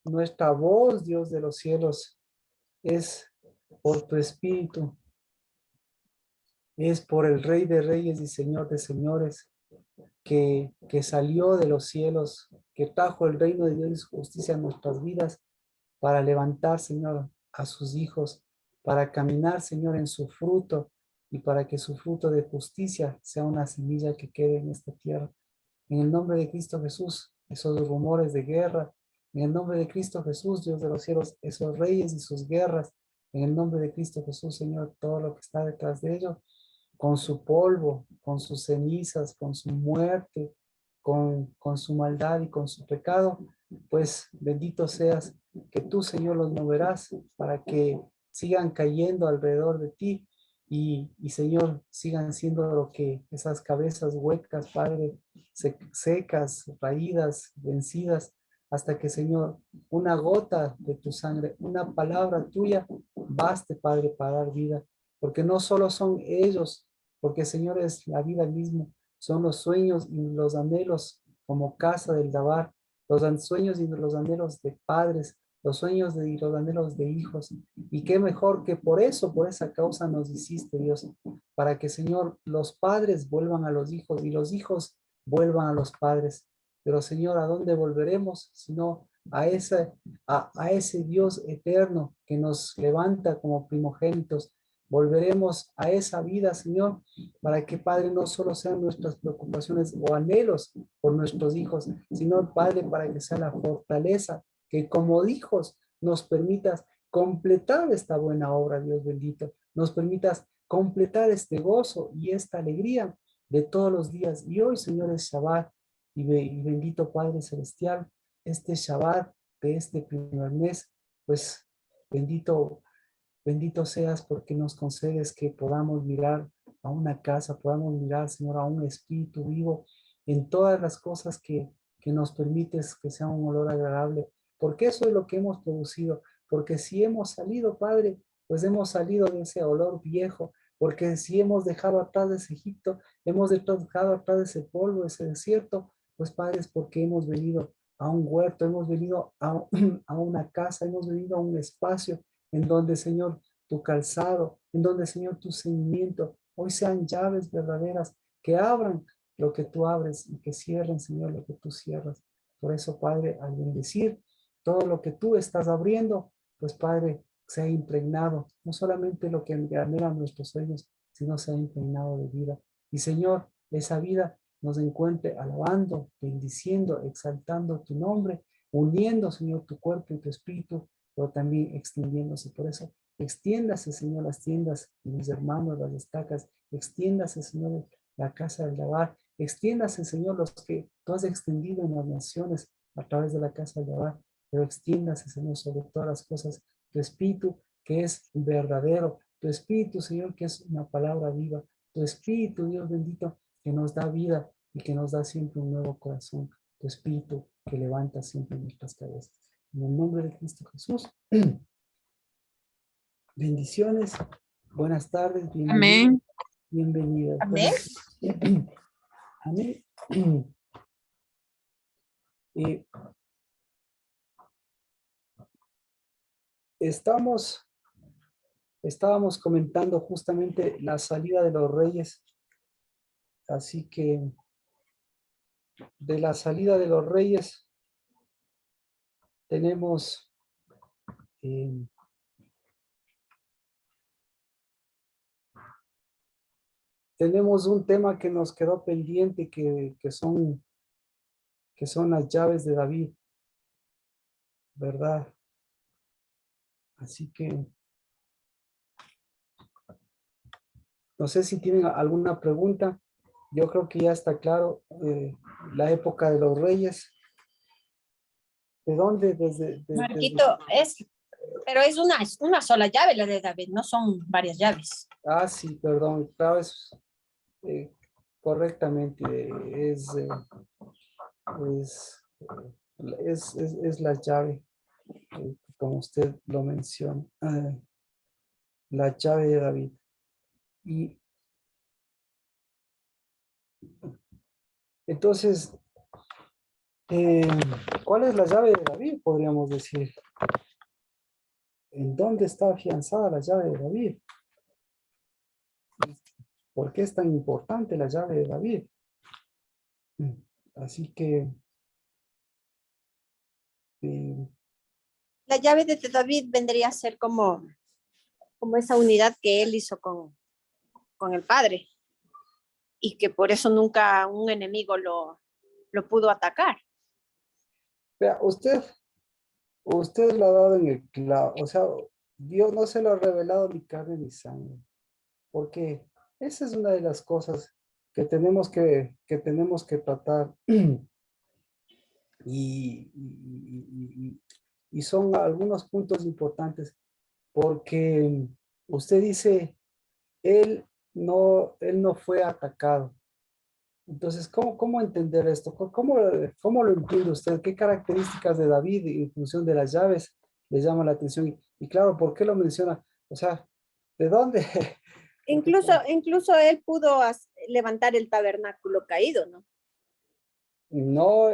nuestra voz, Dios de los cielos, es por tu Espíritu, es por el Rey de Reyes y Señor de Señores, que salió de los cielos, que trajo el reino de Dios y su justicia a nuestras vidas para levantar, Señor, a sus hijos, para caminar, Señor, en su fruto y para que su fruto de justicia sea una semilla que quede en esta tierra. En el nombre de Cristo Jesús, esos rumores de guerra, en el nombre de Cristo Jesús, Dios de los cielos, esos reyes y sus guerras, en el nombre de Cristo Jesús, Señor, todo lo que está detrás de ellos, con su polvo, con sus cenizas, con su muerte, con su maldad y con su pecado, pues bendito seas que tú, Señor, los moverás para que sigan cayendo alrededor de ti y Señor, sigan siendo lo que esas cabezas huecas, Padre, secas, raídas, vencidas, hasta que, Señor, una gota de tu sangre, una palabra tuya, baste, Padre, para dar vida, porque no solo son ellos, porque, Señor, es la vida misma, son los sueños y los anhelos como casa del Dabar, los sueños y los anhelos de padres, los sueños y los anhelos de hijos. Y qué mejor que por eso, por esa causa nos hiciste, Dios, para que, Señor, los padres vuelvan a los hijos y los hijos vuelvan a los padres. Pero, Señor, ¿a dónde volveremos? Sino a ese Dios eterno que nos levanta como primogénitos. Volveremos a esa vida, Señor, para que, Padre, no solo sean nuestras preocupaciones o anhelos por nuestros hijos, sino, Padre, para que sea la fortaleza que como hijos nos permitas completar esta buena obra, Dios bendito. Nos permitas completar este gozo y esta alegría de todos los días. Y hoy, Señor, es Shabbat y bendito Padre Celestial, este Shabbat de este primer mes, pues bendito Bendito seas porque nos concedes que podamos mirar a una casa, podamos mirar, Señor, a un espíritu vivo en todas las cosas que nos permites que sea un olor agradable. Porque eso es lo que hemos producido. Porque si hemos salido, Padre, pues hemos salido de ese olor viejo. Porque si hemos dejado atrás de ese Egipto, hemos dejado atrás de ese polvo, ese desierto, pues Padre, es porque hemos venido a un huerto, hemos venido a una casa, hemos venido a un espacio en donde, Señor, tu calzado, en donde, Señor, tu seguimiento, hoy sean llaves verdaderas que abran lo que tú abres y que cierren, Señor, lo que tú cierras. Por eso, Padre, al bendecir todo lo que tú estás abriendo, pues, Padre, sea impregnado, no solamente lo que anhelan nuestros sueños, sino sea impregnado de vida. Y, Señor, esa vida nos encuentre alabando, bendiciendo, exaltando tu nombre, uniendo, Señor, tu cuerpo y tu espíritu, pero también extendiéndose. Por eso, extiéndase, Señor, las tiendas de mis hermanos, las estacas, extiéndase, Señor, la casa del lavar, extiéndase, Señor, los que tú has extendido en las naciones a través de la casa del lavar, pero extiéndase, Señor, sobre todas las cosas, tu espíritu que es verdadero, tu espíritu, Señor, que es una palabra viva, tu espíritu, Dios bendito, que nos da vida y que nos da siempre un nuevo corazón, tu espíritu que levanta siempre nuestras cabezas. En el nombre de Cristo Jesús. Bendiciones. Buenas tardes. Bienvenidas. Amén. Bienvenidas. Amén. Amén. Estábamos comentando justamente la salida de los reyes. Así que de la salida de los reyes tenemos un tema que nos quedó pendiente que son las llaves de David, ¿verdad? Así que no sé si tienen alguna pregunta. Yo creo que ya está claro la época de los reyes. ¿De dónde? Marquito, pero es una sola llave la de David, no son varias llaves. Ah, sí, perdón. Claro, correctamente. Es la llave, como usted lo menciona. La llave de David. Y entonces, ¿Cuál es la llave de David? Podríamos decir. ¿En dónde está afianzada la llave de David? ¿Por qué es tan importante la llave de David? Así que eh, La llave de David vendría a ser como esa unidad que él hizo con el Padre y que por eso nunca un enemigo lo pudo atacar. vea, usted lo ha dado en el clavo. O sea, Dios no se lo ha revelado ni carne ni sangre. Porque esa es una de las cosas que tenemos que tratar. Y son algunos puntos importantes. Porque usted dice, él no fue atacado. Entonces, ¿cómo entender esto? ¿Cómo lo entiende usted? ¿Qué características de David en función de las llaves le llaman la atención? Y claro, ¿por qué lo menciona? O sea, ¿de dónde? Porque Incluso él pudo levantar el tabernáculo caído, ¿no? no,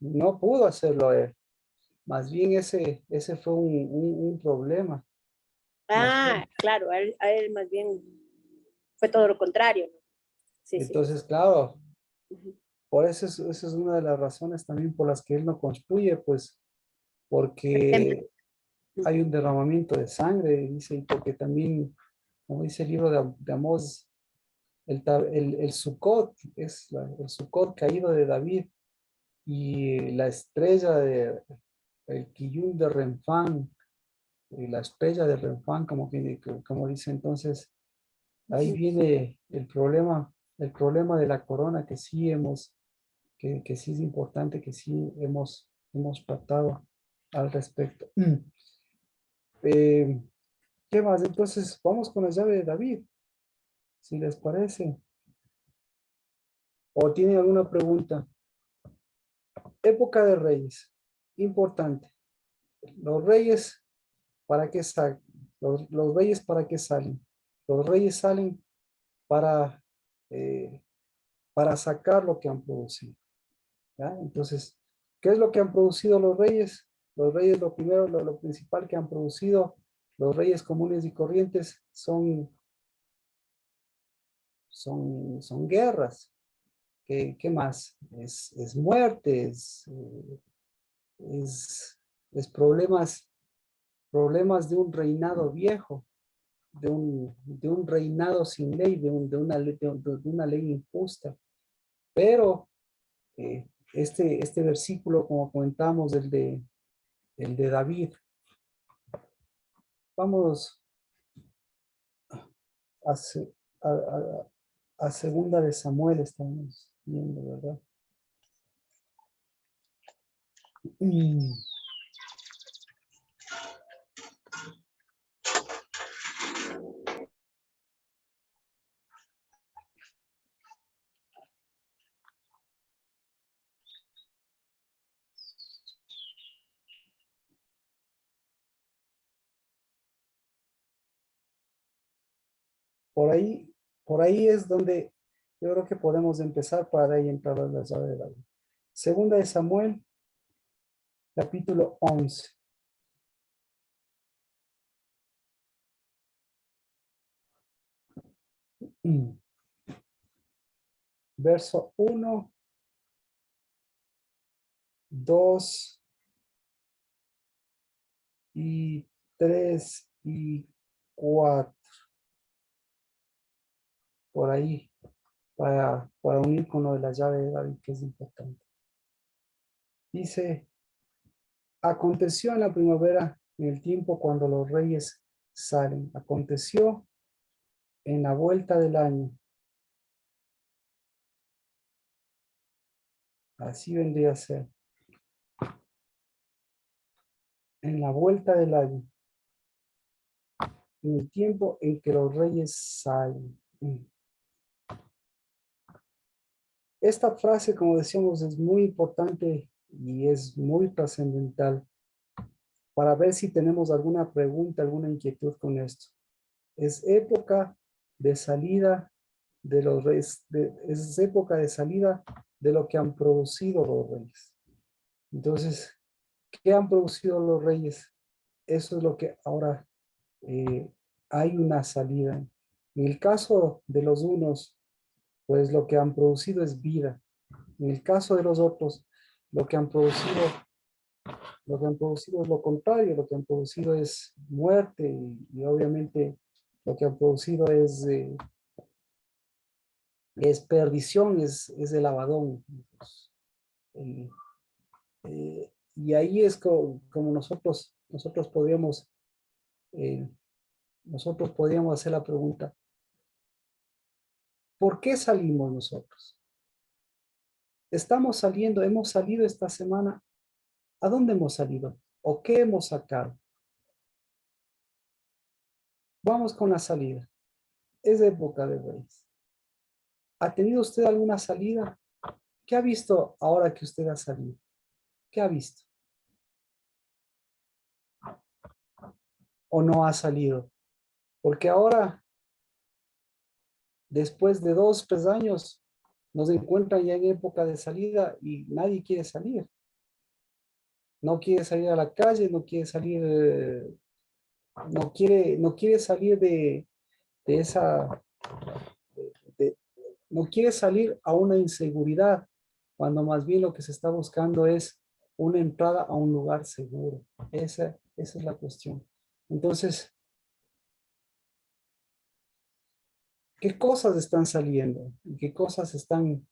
no pudo hacerlo él. Más bien ese fue un problema. Más Ah, bien. claro, a él más bien fue todo lo contrario, ¿no? Sí, sí. Entonces, claro, Ujú. por eso esa es una de las razones también por las que él no construye, pues, El templo. porque hay un derramamiento de sangre, dice, y porque también, como dice el libro de Amós, el Sucot, el Sucot caído de David, y la estrella el Quiyún de Renfán, y la estrella de Renfán, como dice entonces, ahí Ujú. viene el problema de la corona que sí es importante, que sí hemos tratado al respecto. Eh, ¿Qué más? Entonces, vamos con la llave de David, si les parece. ¿O tienen alguna pregunta? Época de reyes. Importante. Los reyes, ¿para qué salen? Los reyes, ¿para qué salen? Los reyes salen para, eh, para sacar lo que han producido. ¿Ya? Entonces, ¿qué es lo que han producido los reyes? Los reyes, lo primero, lo principal que han producido, los reyes comunes y corrientes son guerras. ¿Qué más? Es muerte, es, es problemas de un reinado viejo, de un reinado sin ley, de una ley injusta. Pero este versículo, como comentamos, el de David, vamos a, a, a segunda de Samuel, estamos viendo, ¿verdad? Mm. Por ahí, por ahí es donde yo creo que podemos empezar para ahí entrar a la llave de David. Segunda de Samuel, capítulo 11. Mm. Verso 1, 2 y 3 y 4. Por ahí, para unir con lo de la llave de David, que es importante. Dice, aconteció en la primavera, en el tiempo cuando los reyes salen. Aconteció en la vuelta del año. Así vendría a ser. En la vuelta del año. En el tiempo en que los reyes salen. Esta frase, como decíamos, es muy importante y es muy trascendental para ver si tenemos alguna pregunta, alguna inquietud con esto. Es época de salida de los reyes, es época de salida de lo que han producido los reyes. Entonces, ¿qué han producido los reyes? Eso es lo que ahora hay una salida. En el caso de los unos, pues lo que han producido es vida. En el caso de los otros, lo que han producido, lo que han producido es lo contrario, lo que han producido es muerte y obviamente lo que han producido es perdición, es el abadón. Eh, y ahí es como eh, nosotros podríamos hacer la pregunta, ¿por qué salimos nosotros? Estamos saliendo, hemos salido esta semana. ¿A dónde hemos salido? ¿O qué hemos sacado? Vamos con la salida. Es época de Reyes. ¿Ha tenido usted alguna salida? ¿Qué ha visto ahora que usted ha salido? ¿Qué ha visto? ¿O no ha salido? Porque ahora, después de 2, 3 años, nos encuentran ya en época de salida y nadie quiere salir. No quiere salir a la calle, no quiere salir, no quiere salir de esa, de- no quiere salir a una inseguridad, cuando más bien lo que se está buscando es una entrada a un lugar seguro. Esa es la cuestión. Entonces, ¿qué cosas están saliendo? ¿Y qué cosas están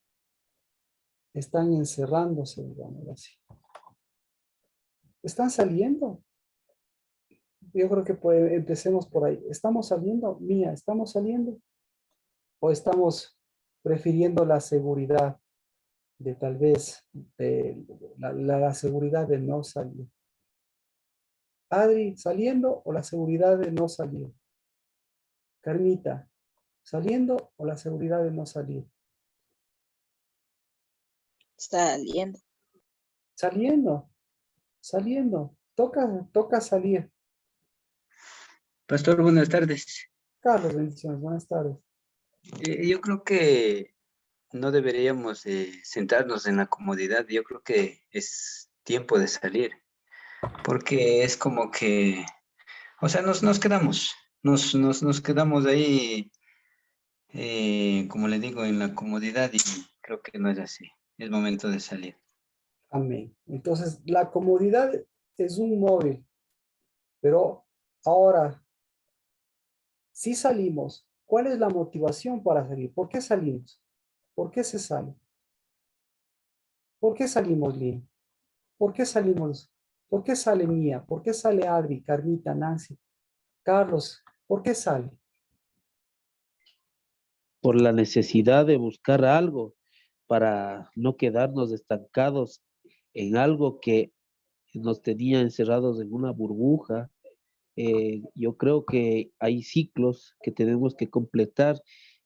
encerrándose, digamos así? ¿Están saliendo? Yo creo que empecemos por ahí. ¿Estamos saliendo? Mía, ¿estamos saliendo? ¿O estamos prefiriendo la seguridad de tal vez, la seguridad de no salir? Adri, ¿saliendo o la seguridad de no salir? Carmita, ¿saliendo o la seguridad de no salir? Saliendo. Saliendo, saliendo. Toca salir. Pastor, buenas tardes. Carlos, bendiciones. Buenas tardes. Yo creo que no deberíamos centrarnos en la comodidad. Yo creo que es tiempo de salir, porque es como que, o sea, nos quedamos ahí, como le digo, en la comodidad y creo que no es así. Es momento de salir. Amén. Entonces, la comodidad es un móvil, pero ahora, si salimos, ¿cuál es la motivación para salir? ¿Por qué salimos? ¿Por qué se sale? ¿Por qué salimos, Lynn? ¿Por qué salimos? ¿Por qué sale Mía? ¿Por qué sale Adri, Carmita, Nancy, Carlos? ¿Por qué sale? Por la necesidad de buscar algo para no quedarnos estancados en algo que nos tenía encerrados en una burbuja. Yo creo que hay ciclos que tenemos que completar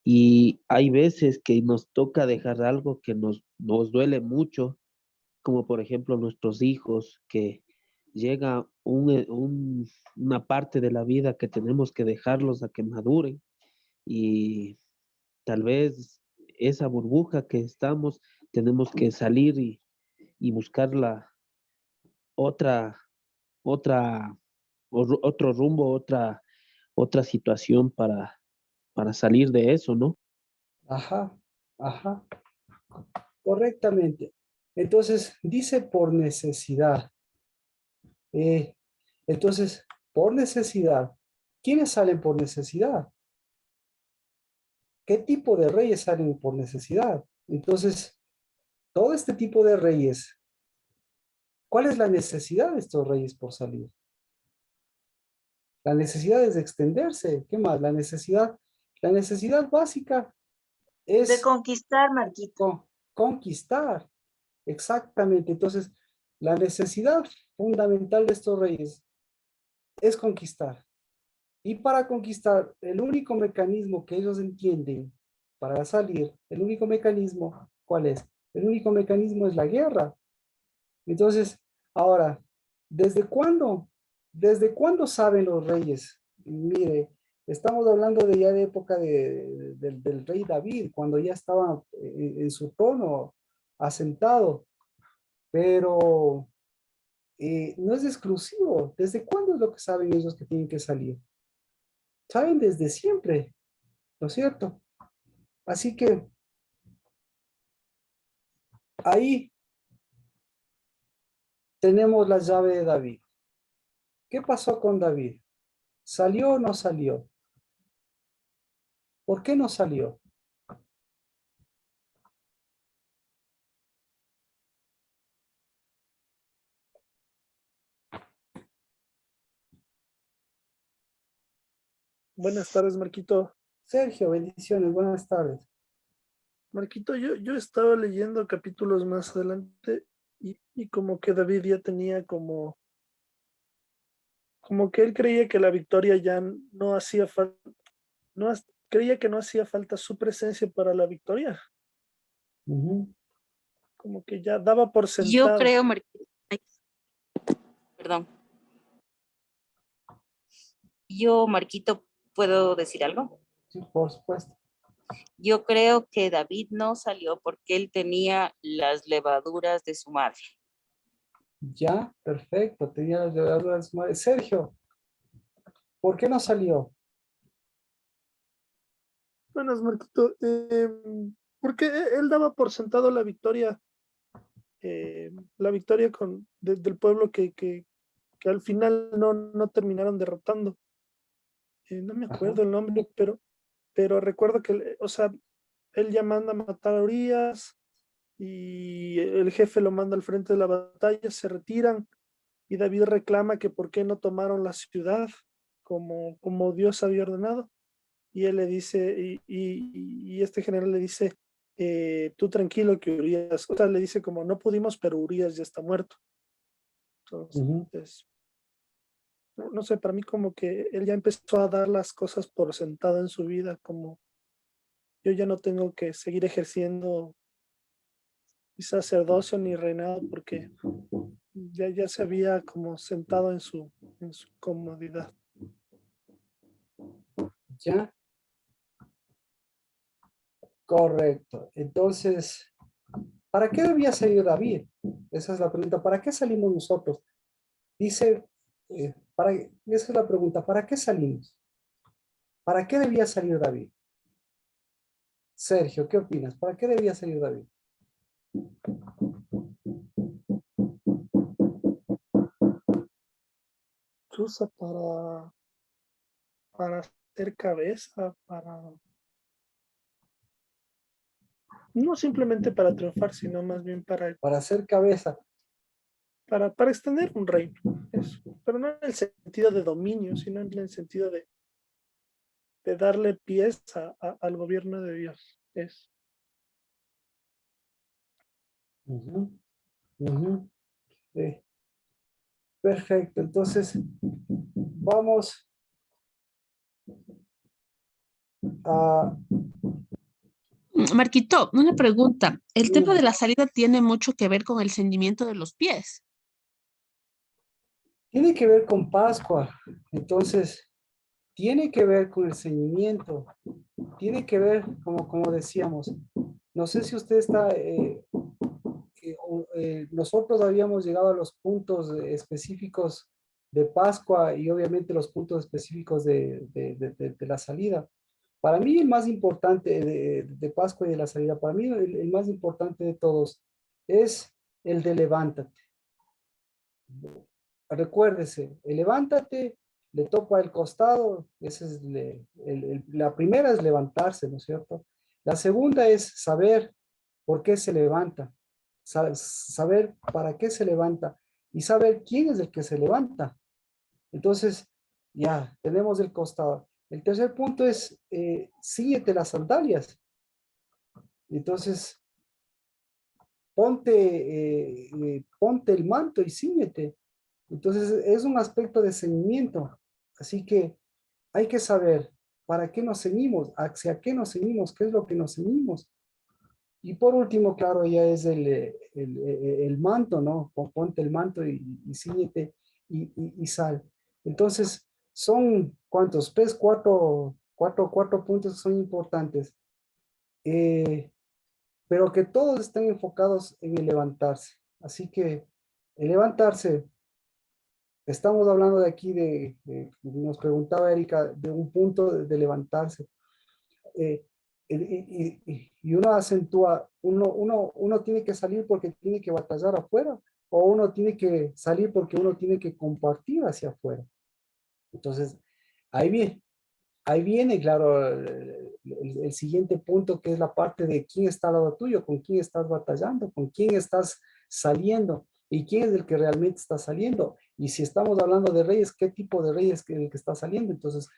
y hay veces que nos toca dejar algo que nos duele mucho, como por ejemplo nuestros hijos, que llega una parte de la vida que tenemos que dejarlos a que maduren y tal vez esa burbuja que estamos, tenemos que salir y buscar la otra, otra, otro rumbo, otra situación para salir de eso, ¿no? Ajá, ajá, correctamente. Entonces, dice por necesidad. Eh, entonces, por necesidad. ¿Quiénes salen por necesidad? ¿Qué tipo de reyes salen por necesidad? Entonces, todo este tipo de reyes, ¿cuál es la necesidad de estos reyes por salir? La necesidad es de extenderse. ¿Qué más? La necesidad básica De es conquistar, Marquito. conquistar. Exactamente. Entonces, la necesidad fundamental de estos reyes es conquistar. Y para conquistar, el único mecanismo que ellos entienden para salir, el único mecanismo, ¿cuál es? El único mecanismo es la guerra. Entonces, ahora, ¿desde cuándo? ¿Desde cuándo saben los reyes? Mire, estamos hablando de ya de época del rey David, cuando ya estaba en su trono asentado. pero no es exclusivo. ¿Desde cuándo es lo que saben ellos que tienen que salir? Saben desde siempre, ¿no es cierto? Así que ahí tenemos la llave de David. ¿Qué pasó con David? ¿Salió o no salió? ¿Por qué no salió? Buenas tardes, Marquito. Sergio, bendiciones, buenas tardes. Marquito, yo estaba leyendo capítulos más adelante y como que David ya tenía como que él creía que la victoria ya no hacía falta, creía que no hacía falta su presencia para la victoria, Ujú. como que ya daba por Yo sentado. creo, Marquito, ay, perdón. Yo, Marquito, ¿puedo decir algo? Sí, por supuesto. Yo creo que David no salió porque él tenía las levaduras de su madre. Ya, perfecto. Tenía las levaduras de su madre. Sergio, ¿por qué no salió? Buenas, Marquito. Porque él daba por sentado la victoria del pueblo que al final no terminaron derrotando. No me Ajá. acuerdo el nombre, pero recuerdo que, o sea, él ya manda a matar a Urias y el jefe lo manda al frente de la batalla, se retiran y David reclama que por qué no tomaron la ciudad como Dios había ordenado. Y él le dice, y este general le dice, tú tranquilo que Urias, o sea, le dice como no pudimos, pero Urias ya está muerto. Ujú. Entonces, no sé, para mí como que él ya empezó a dar las cosas por sentado en su vida, como yo ya no tengo que seguir ejerciendo mi sacerdocio ni reinado porque ya se había como sentado en su comodidad. Ya, correcto. Entonces, ¿para qué debía salir David? Esa es la pregunta. ¿Para qué salimos nosotros? Dice, esa es la pregunta. ¿Para qué salimos? ¿Para qué debía salir David? Sergio, ¿qué opinas? ¿Para qué debía salir David? Se usa para hacer cabeza, no simplemente para triunfar, sino más bien Para hacer cabeza. para extender un reino. Eso. Pero no en el sentido de dominio, sino en el sentido de darle pies al gobierno de Dios. Es. Ujú, ujú. Sí. Perfecto. Entonces, vamos a... Marquito, una pregunta. El tema Dime. de la salida tiene mucho que ver con el ceñimiento de los pies. Tiene que ver con Pascua. Entonces, tiene que ver con el ceñimiento. Tiene que ver, como decíamos. No sé si usted está... nosotros habíamos llegado a los puntos específicos de Pascua y obviamente los puntos específicos de la salida. Para mí el más importante de Pascua y de la salida, para mí el más importante de todos es el de levántate. Recuérdese, el levántate, le topa el costado, ese es la primera es levantarse, ¿no es cierto? La segunda es saber por qué se levanta, saber para qué se levanta y saber quién es el que se levanta. Entonces, ya, tenemos el costado. El tercer punto es, síguete las sandalias. Entonces, ponte el manto y síguete. Entonces, es un aspecto de ceñimiento. Así que hay que saber para qué nos ceñimos, hacia qué nos ceñimos, qué es lo que nos ceñimos. Y por último, claro, ya es el manto, ¿no? Ponte el manto y síguete y sal. Entonces, son, ¿cuántos? Pues cuatro puntos que son importantes. Pero que todos estén enfocados en el levantarse. Así que el levantarse, estamos hablando de aquí nos preguntaba Erika, de un punto de levantarse. Eh, y uno acentúa, uno tiene que salir porque tiene que batallar afuera, o uno tiene que salir porque uno tiene que compartir hacia afuera. Entonces, ahí viene. Ahí viene, claro, el siguiente punto, que es la parte de quién está al lado tuyo, con quién estás batallando, con quién estás saliendo y quién es el que realmente está saliendo. Y si estamos hablando de reyes, ¿qué tipo de rey es el que está saliendo? Entonces,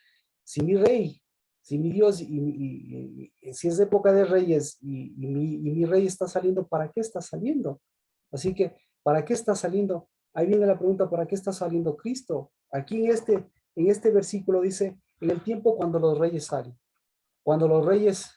si mi rey, si mi Dios, y si es época de reyes y mi rey está saliendo, ¿para qué está saliendo? Así que, ¿para qué está saliendo? Ahí viene la pregunta, ¿para qué está saliendo Cristo? Aquí en este versículo dice, en el tiempo cuando los reyes salen, cuando los reyes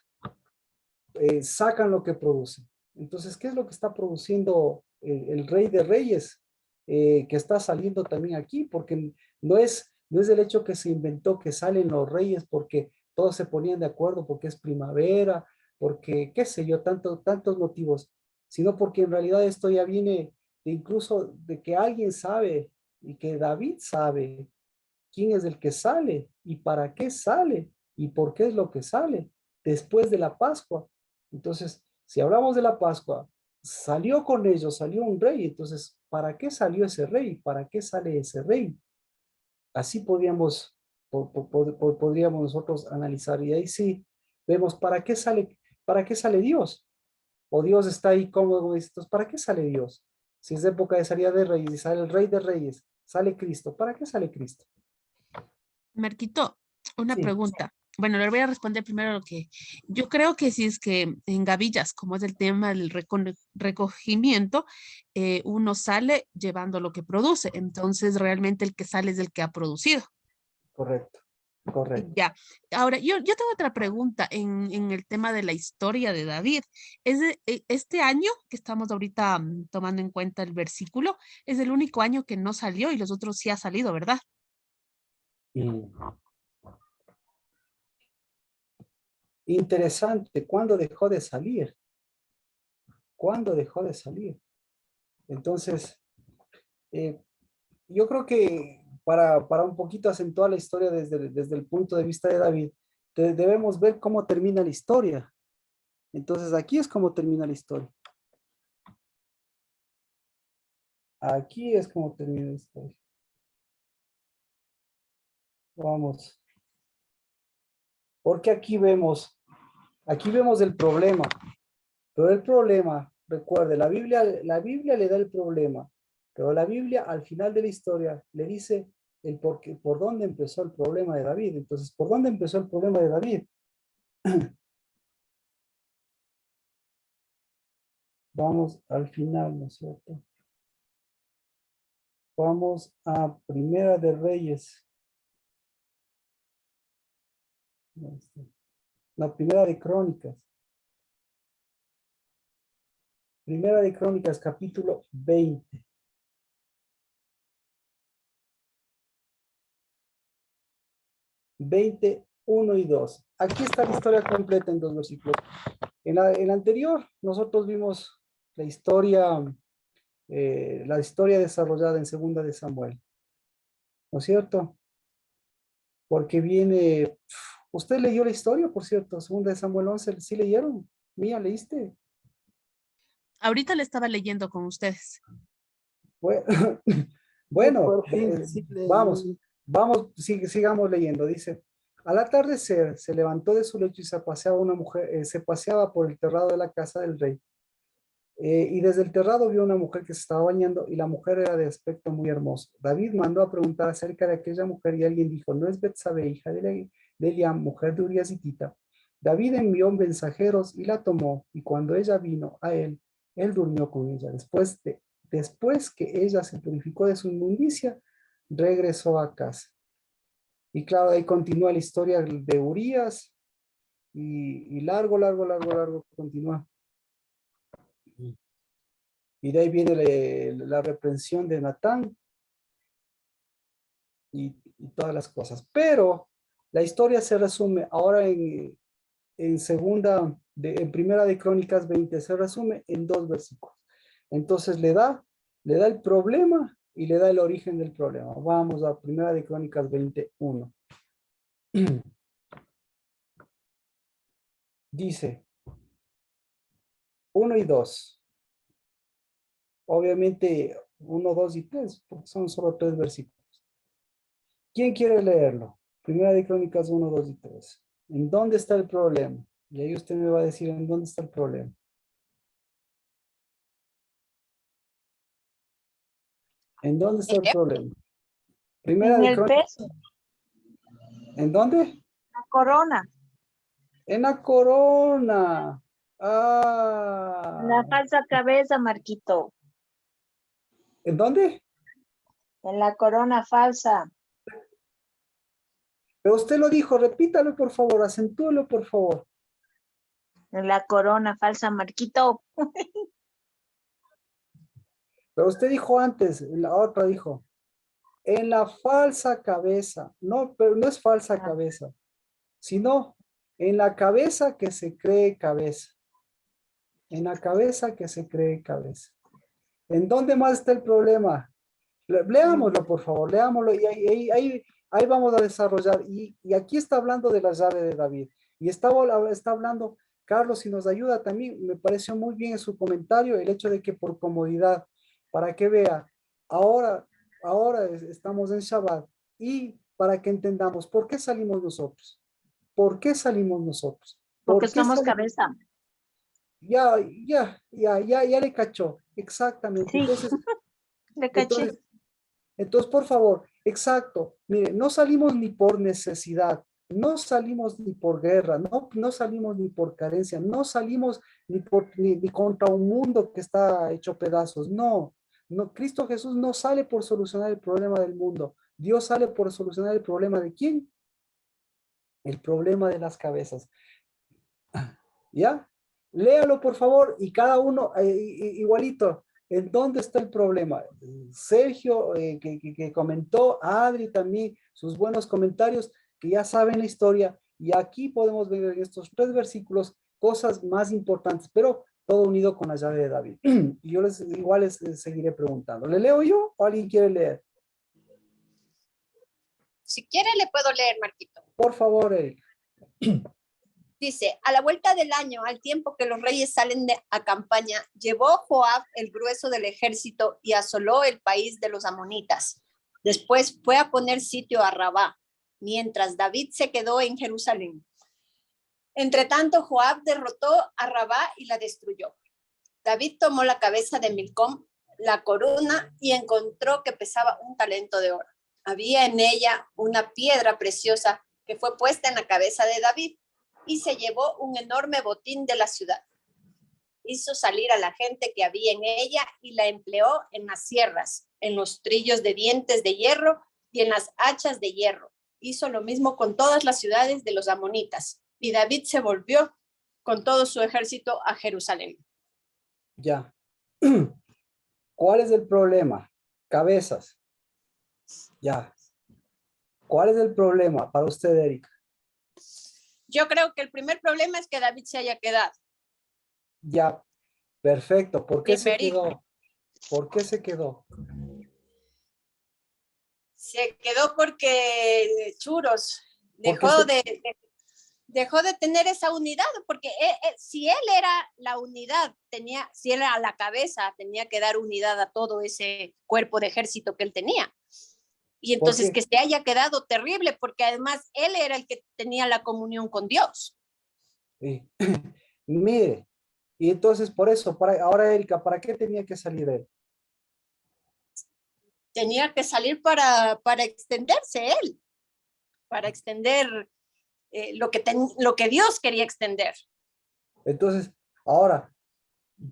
sacan lo que producen. Entonces, ¿qué es lo que está produciendo el rey de reyes que está saliendo también aquí? Porque no es el hecho que se inventó que salen los reyes porque todos se ponían de acuerdo, porque es primavera, porque qué sé yo, tantos motivos, sino porque en realidad esto ya viene de incluso de que alguien sabe y que David sabe quién es el que sale y para qué sale y por qué es lo que sale después de la Pascua. Entonces, si hablamos de la Pascua, salió con ellos, salió un rey. Entonces, ¿para qué salió ese rey? ¿Para qué sale ese rey? Así podríamos nosotros analizar. Y ahí sí vemos para qué sale Dios. O Dios está ahí cómodo. Entonces, ¿para qué sale Dios? Si es época de salida de reyes y sale el rey de reyes, sale Cristo. ¿Para qué sale Cristo? Marquito, una Sí, pregunta. Bueno, le voy a responder primero lo que yo creo que si es que en gavillas, como es el tema del recogimiento, uno sale llevando lo que produce. Entonces, realmente el que sale es el que ha producido. correcto, correcto. Ya. Ahora, yo tengo otra pregunta en el tema de la historia de David. Este año que estamos ahorita tomando en cuenta el versículo, es el único año que no salió y los otros sí ha salido, ¿verdad? Mm. Interesante, ¿cuándo dejó de salir? ¿Cuándo dejó de salir? Entonces, eh, yo creo que para un poquito acentuar la historia desde el punto de vista de David, debemos ver cómo termina la historia. Entonces, aquí es cómo termina la historia. Aquí es como termina la historia. Vamos. Porque aquí vemos el problema. Pero el problema, recuerde, la Biblia le da el problema, pero la Biblia al final de la historia le dice por dónde empezó el problema de David. Entonces, ¿por dónde empezó el problema de David? Vamos al final, ¿no es cierto? Vamos a Primera de Reyes. No, Primera de Crónicas. Primera de Crónicas, capítulo 20. 20, 1 y 2. Aquí está la historia completa en dos versículos. En la anterior, nosotros vimos la historia desarrollada en Segunda de Samuel, ¿no es cierto? Porque viene, usted leyó la historia, por cierto, Segunda de Samuel 11, ¿sí leyeron? Mía, ¿leíste? Ahorita le estaba leyendo con ustedes. Bueno, Sí, bueno, por fin, sí, sigamos leyendo. Dice, al atardecer se levantó de su lecho y se paseaba una mujer, se paseaba por el terrado de la casa del rey. Y desde el terrado vio una mujer que se estaba bañando y la mujer era de aspecto muy hermoso. David mandó a preguntar acerca de aquella mujer y alguien dijo, ¿no es Betsabé, hija de Eliam, mujer de Urías hitita? David envió mensajeros y la tomó y cuando ella vino a él durmió con ella. Después que ella se purificó de su inmundicia, regresó a casa. Y claro, ahí continúa la historia de Urías y largo continúa. Y de ahí viene la reprensión de Natán y todas las cosas. Pero la historia se resume ahora en Primera de Crónicas 20, se resume en dos versículos. Entonces le da el problema y le da el origen del problema. Vamos a Primera de Crónicas 21. Dice 1 y 2. Obviamente 1, 2 y 3, porque son solo 3 versículos. ¿Quién quiere leerlo? Primera de Crónicas 1, 2 y 3. ¿En dónde está el problema? Y ahí usted me va a decir en dónde está el problema. ¿En dónde está el problema? Primera En de el Crónicas. peso, ¿En dónde? la corona, En la corona. la falsa cabeza, Marquito, ¿En dónde? en la corona falsa. Pero usted lo dijo, repítalo por favor, acentúelo por favor. En la corona falsa, Marquito. Pero usted dijo antes, la otra dijo, en la falsa cabeza. No, pero no es falsa cabeza, sino en la cabeza que se cree cabeza. En la cabeza que se cree cabeza. ¿En dónde más está el problema? Leámoslo, por favor, leámoslo y ahí vamos a desarrollar. Y aquí está hablando de la llave de David. Y está hablando, Carlos, si nos ayuda también, me pareció muy bien en su comentario el hecho de que por comodidad, para que vea, ahora estamos en Shabbat y para que entendamos por qué salimos nosotros. ¿Por qué salimos nosotros? Porque ¿Por qué somos salimos? cabeza. Ya le cachó. Exactamente. Sí, le caché. Entonces, por favor, exacto. Mire, no salimos ni por necesidad, no salimos ni por guerra, no salimos ni por carencia, no salimos ni contra un mundo que está hecho pedazos. No, Cristo Jesús no sale por solucionar el problema del mundo. Dios sale por solucionar el problema de quién? El problema de las cabezas. ¿Ya? Léalo, por favor, y cada uno igualito. ¿En dónde está el problema? Sergio, que comentó, Adri también, sus buenos comentarios, que ya saben la historia, y aquí podemos ver en estos 3 versículos cosas más importantes, pero todo unido con la llave de David. Y yo igual les seguiré preguntando. ¿Le leo yo o alguien quiere leer? Si quiere, le puedo leer, Marquito. Por favor, Eric. Dice, a la vuelta del año, al tiempo que los reyes salen a campaña, llevó Joab el grueso del ejército y asoló el país de los amonitas. Después fue a poner sitio a Rabá, mientras David se quedó en Jerusalén. Entre tanto, Joab derrotó a Rabá y la destruyó. David tomó la cabeza de Milcom, la corona, y encontró que pesaba 1 talento de oro. Había en ella una piedra preciosa que fue puesta en la cabeza de David, y se llevó un enorme botín de la ciudad. Hizo salir a la gente que había en ella y la empleó en las sierras, en los trillos de dientes de hierro y en las hachas de hierro. Hizo lo mismo con todas las ciudades de los amonitas. Y David se volvió con todo su ejército a Jerusalén. Ya. ¿Cuál es el problema? Cabezas. Ya. ¿Cuál es el problema para usted, Erika? Yo creo que el primer problema es que David se haya quedado. Ya, perfecto. ¿Por qué se Primerito. quedó? ¿Por qué se quedó? Se quedó porque Churos Porque dejó de tener esa unidad, porque si él era la unidad, si él era la cabeza, tenía que dar unidad a todo ese cuerpo de ejército que él tenía. Y entonces que se haya quedado terrible, porque además él era el que tenía la comunión con Dios. Sí. Mire, y entonces por eso, ahora Erika, ¿para qué tenía que salir él? Tenía que salir para extenderse él, para extender lo que Dios quería extender. Entonces, ahora,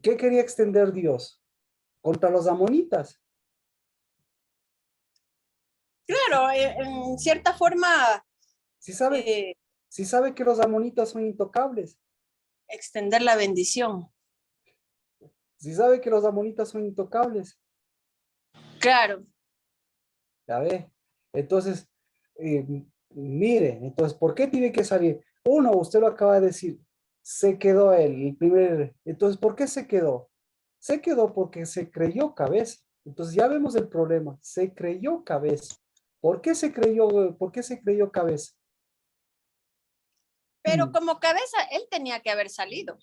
¿qué quería extender Dios? Contra los amonitas. Claro, en cierta forma. ¿Sí sabe que los amonitas son intocables? Extender la bendición. ¿Sí sabe que los amonitas son intocables? Claro. Ya ve. Entonces, mire, entonces, ¿por qué tiene que salir? Uno, usted lo acaba de decir, se quedó él, el primer. Entonces, ¿por qué se quedó? Se quedó porque se creyó cabeza. Entonces ya vemos el problema. Se creyó cabeza. ¿Por qué se creyó cabeza? Pero como cabeza, él tenía que haber salido.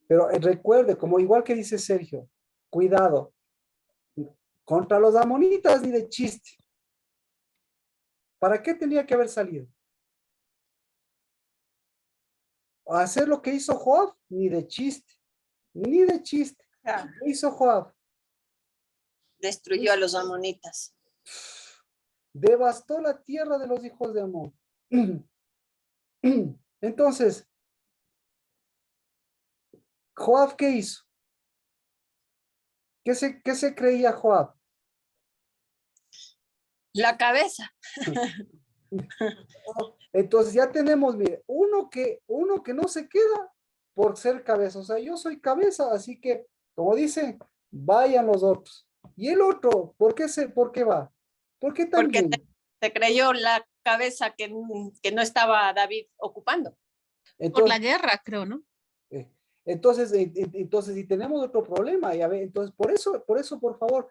Pero recuerde, como igual que dice Sergio, cuidado, contra los amonitas ni de chiste. ¿Para qué tenía que haber salido? ¿A hacer lo que hizo Joab? Ni de chiste, ni de chiste. ¿Qué hizo Joab? Destruyó a los amonitas. Devastó la tierra de los hijos de Amón. Entonces, Joab, ¿qué hizo? ¿Qué se creía Joab? La cabeza. Entonces ya tenemos, mire, uno que no se queda por ser cabeza. O sea, yo soy cabeza, así que, como dice, vayan los otros. Y el otro, ¿por qué va? Porque también. Se creyó la cabeza que no estaba David ocupando. Por la Entonces, guerra, creo, ¿no? entonces, si tenemos otro problema, ya ve, entonces, por eso, por favor,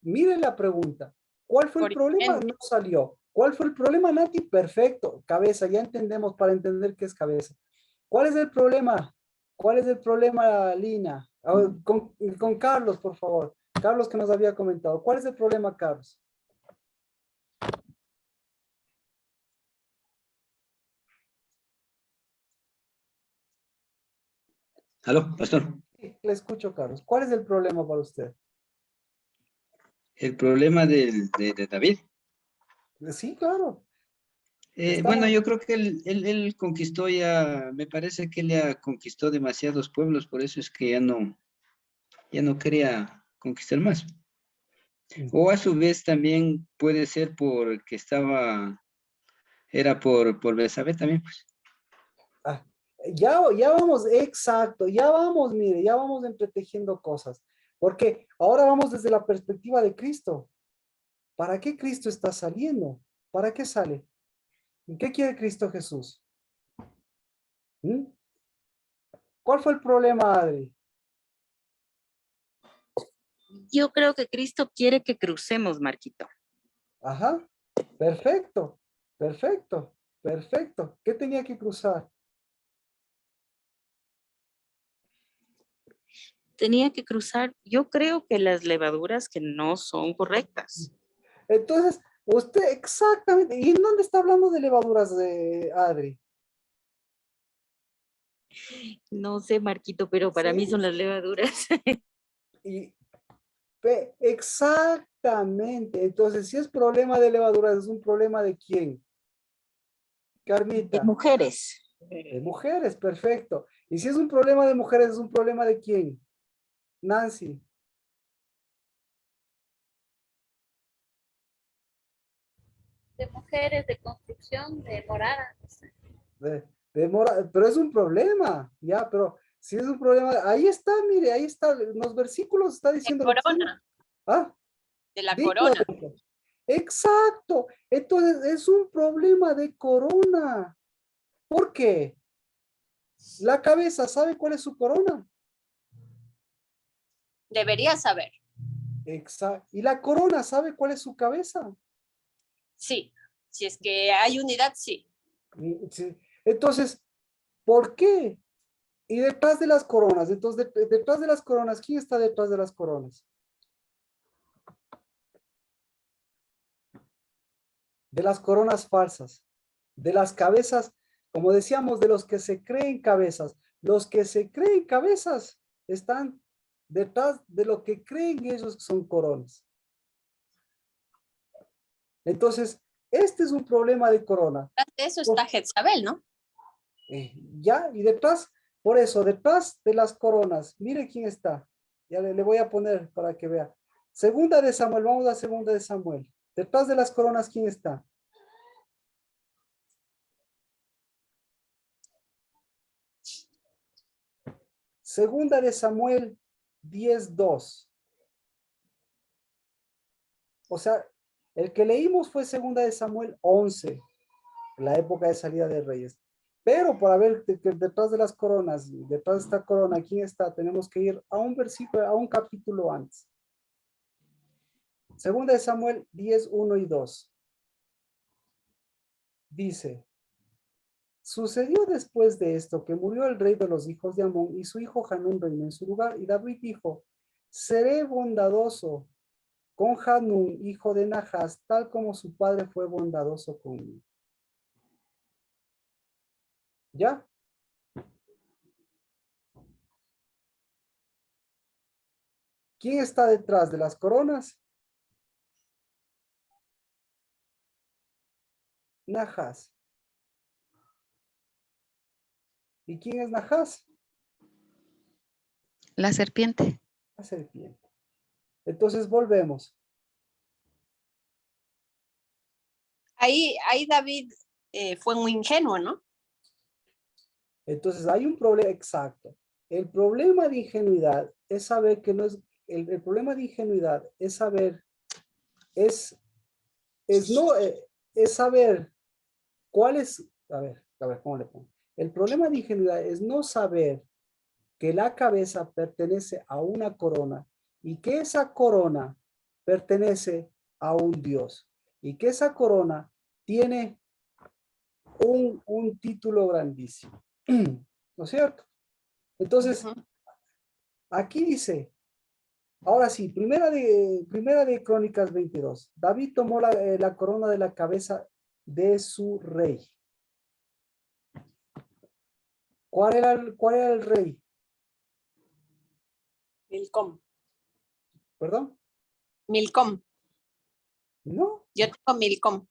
miren la pregunta. ¿Cuál fue el problema? No salió. ¿Cuál fue el problema, Nati? Perfecto, cabeza, ya entendemos para entender qué es cabeza. ¿Cuál es el problema? ¿Cuál es el problema, Lina? A ver, con Carlos, por favor. Carlos que nos había comentado. ¿Cuál es el problema, Carlos? Aló, pastor. Sí, le escucho, Carlos. ¿Cuál es el problema para usted? El problema de David. Sí, claro. Bueno, yo creo que él conquistó ya, me parece que él ya conquistó demasiados pueblos, por eso es que ya no quería conquistar más. O a su vez también puede ser porque era por Betsabé también, pues. Ah, ya vamos, exacto, ya vamos, mire, ya vamos entretejiendo cosas. Porque ahora vamos desde la perspectiva de Cristo. ¿Para qué Cristo está saliendo? ¿Para qué sale? ¿Qué quiere Cristo Jesús? ¿Mm? ¿Cuál fue el problema, Adri? Yo creo que Cristo quiere que crucemos, Marquito. Ajá, perfecto, perfecto, perfecto. ¿Qué tenía que cruzar? Tenía que cruzar, yo creo que las levaduras que no son correctas. Entonces, usted exactamente, ¿y en dónde está hablando de levaduras de Adri? No sé, Marquito, pero para mí Sí. son las levaduras. Y exactamente. Entonces, si es problema de levaduras, ¿es un problema de quién? De Carmita. mujeres. De mujeres, perfecto. Y si es un problema de mujeres, ¿es un problema de quién? Nancy. De mujeres, de construcción, de morada. Pero es un problema, ya, pero si es un problema, ahí está, mire, ahí está, en los versículos está De diciendo lo que corona. ah, De la dilo, corona. exacto, entonces es un problema de corona. ¿Por qué? La cabeza, ¿sabe cuál es su corona? Debería saber. Exacto. ¿Y la corona sabe cuál es su cabeza? Sí. Si es que hay unidad, sí. Sí. Entonces, ¿por qué? Y detrás de las coronas, entonces detrás de las coronas, ¿quién está detrás de las coronas? De las coronas falsas, de las cabezas, como decíamos, de los que se creen cabezas. Los que se creen cabezas están detrás de lo que creen ellos que son coronas. Entonces, este es un problema de corona. Detrás de eso está Jezabel, ¿no? Ya, y detrás, por eso, detrás de las coronas, mire quién está. Ya le voy a poner para que vea. Segunda de Samuel, vamos a segunda de Samuel. Detrás de las coronas, ¿quién está? Segunda de Samuel 10:2. O sea, el que leímos fue segunda de Samuel 11, la época de salida de reyes. Pero para ver que detrás de las coronas, detrás de esta corona, ¿quién está? Tenemos que ir a un versículo, a un capítulo antes. Segunda de Samuel 10, 1 y 2. Dice, sucedió después de esto que murió el rey de los hijos de Amón y su hijo Hanún reinó en su lugar. Y David dijo, seré bondadoso con Hanún, hijo de Nahas, tal como su padre fue bondadoso conmigo. ¿Ya? ¿Quién está detrás de las coronas? Nahas. ¿Y quién es Nahas? La serpiente. La serpiente. Entonces volvemos. Ahí David fue muy ingenuo, ¿no? Entonces hay un problema exacto. El problema de ingenuidad es saber que no es, el problema de ingenuidad es saber, es no, es saber cuál es, a ver, ¿cómo le pongo? El problema de ingenuidad es no saber que la cabeza pertenece a una corona y que esa corona pertenece a un Dios y que esa corona tiene un título grandísimo. ¿No es cierto? Entonces, aquí dice, ahora sí, primera de Crónicas 22. David tomó la corona de la cabeza de su rey. ¿Cuál era el rey? Milcom. ¿Perdón? Milcom. No, Yo tengo Milcom.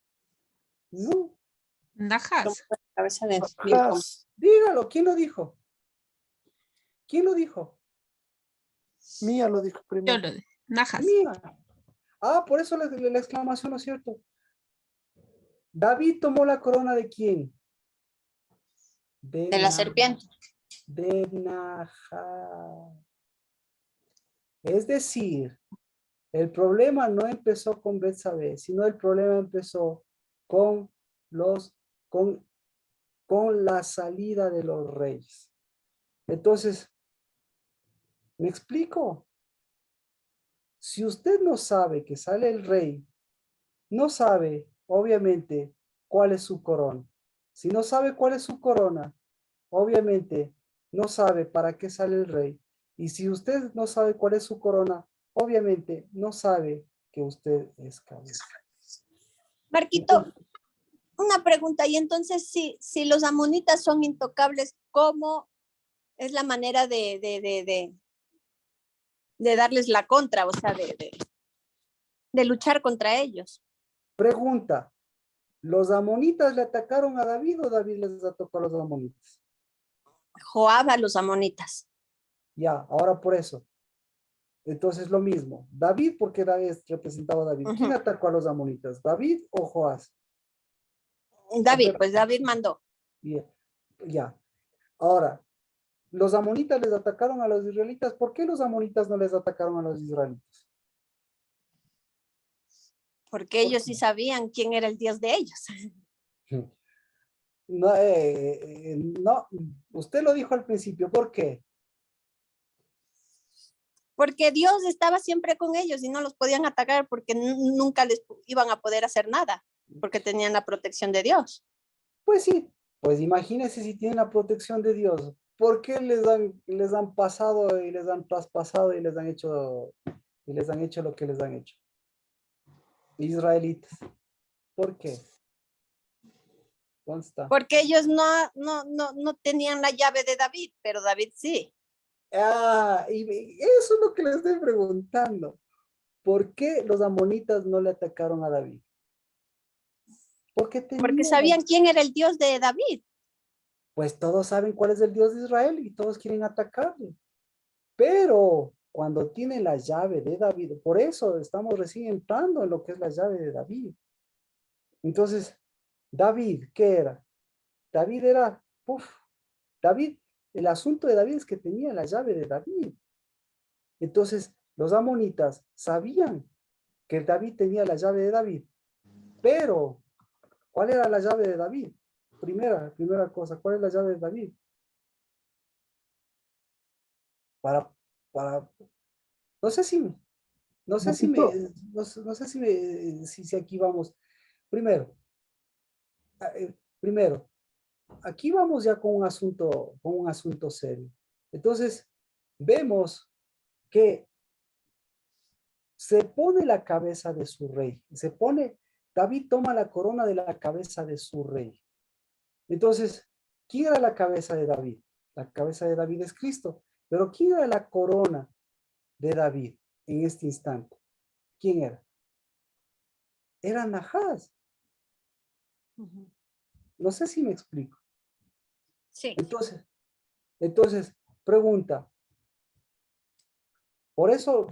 no. Nahas. Cabeza de Milcom. Dígalo, ¿quién lo dijo? ¿Quién lo dijo? Mía lo dijo Yo primero. lo de Nahas. Mía. Ah, por eso la exclamación, ¿no es cierto? David tomó la corona de quién? De la serpiente. De Nahas. Es decir, el problema no empezó con Betsabé, sino el problema empezó con con la salida de los reyes. Entonces, ¿me explico? Si usted no sabe que sale el rey, no sabe, obviamente, cuál es su corona. Si no sabe cuál es su corona, obviamente, no sabe para qué sale el rey. Y si usted no sabe cuál es su corona, obviamente, no sabe que usted es cabeza. Marquito, una pregunta. Y entonces, si los amonitas son intocables, ¿cómo es la manera de darles la contra? O sea, de luchar contra ellos. Pregunta, ¿los amonitas le atacaron a David o David les atacó a los amonitas? Joab a los amonitas. Ya, ahora por eso. Entonces lo mismo. David, porque David representaba a David. ¿Quién atacó a los amonitas? ¿David o Joás? David, pues David mandó. Ya, ya. Ahora, los amonitas les atacaron a los israelitas. ¿Por qué los amonitas no les atacaron a los israelitas? Porque ellos sí sabían quién era el Dios de ellos. No, no, usted lo dijo al principio. ¿Por qué? Porque Dios estaba siempre con ellos y no los podían atacar porque nunca les iban a poder hacer nada, porque tenían la protección de Dios. Pues sí, pues imagínense si tienen la protección de Dios. ¿Por qué les han pasado y les han traspasado y les han hecho lo que les han hecho? Israelitas. ¿Por qué? ¿Dónde está? Porque ellos no tenían la llave de David, pero David sí. Ah, y eso es lo que le estoy preguntando. ¿Por qué los amonitas no le atacaron a David? Porque sabían quién era el Dios de David. Pues todos saben cuál es el Dios de Israel y todos quieren atacarle. Pero cuando tiene la llave de David, por eso estamos recién entrando en lo que es la llave de David. Entonces, David, ¿qué era? David era, David, el asunto de David es que tenía la llave de David. Entonces, los amonitas sabían que David tenía la llave de David, pero ¿cuál era la llave de David? primera cosa, ¿cuál es la llave de David? Para, no sé si, no sé si me, Papito, no sé si si aquí vamos. Primero, primero, aquí vamos ya con un asunto serio. Entonces, vemos que se pone la cabeza de su rey, David toma la corona de la cabeza de su rey. Entonces, ¿quién era la cabeza de David? La cabeza de David es Cristo, pero ¿quién era la corona de David en este instante? ¿Quién era? Era Nahás. No sé si me explico. Sí. Entonces, pregunta, por eso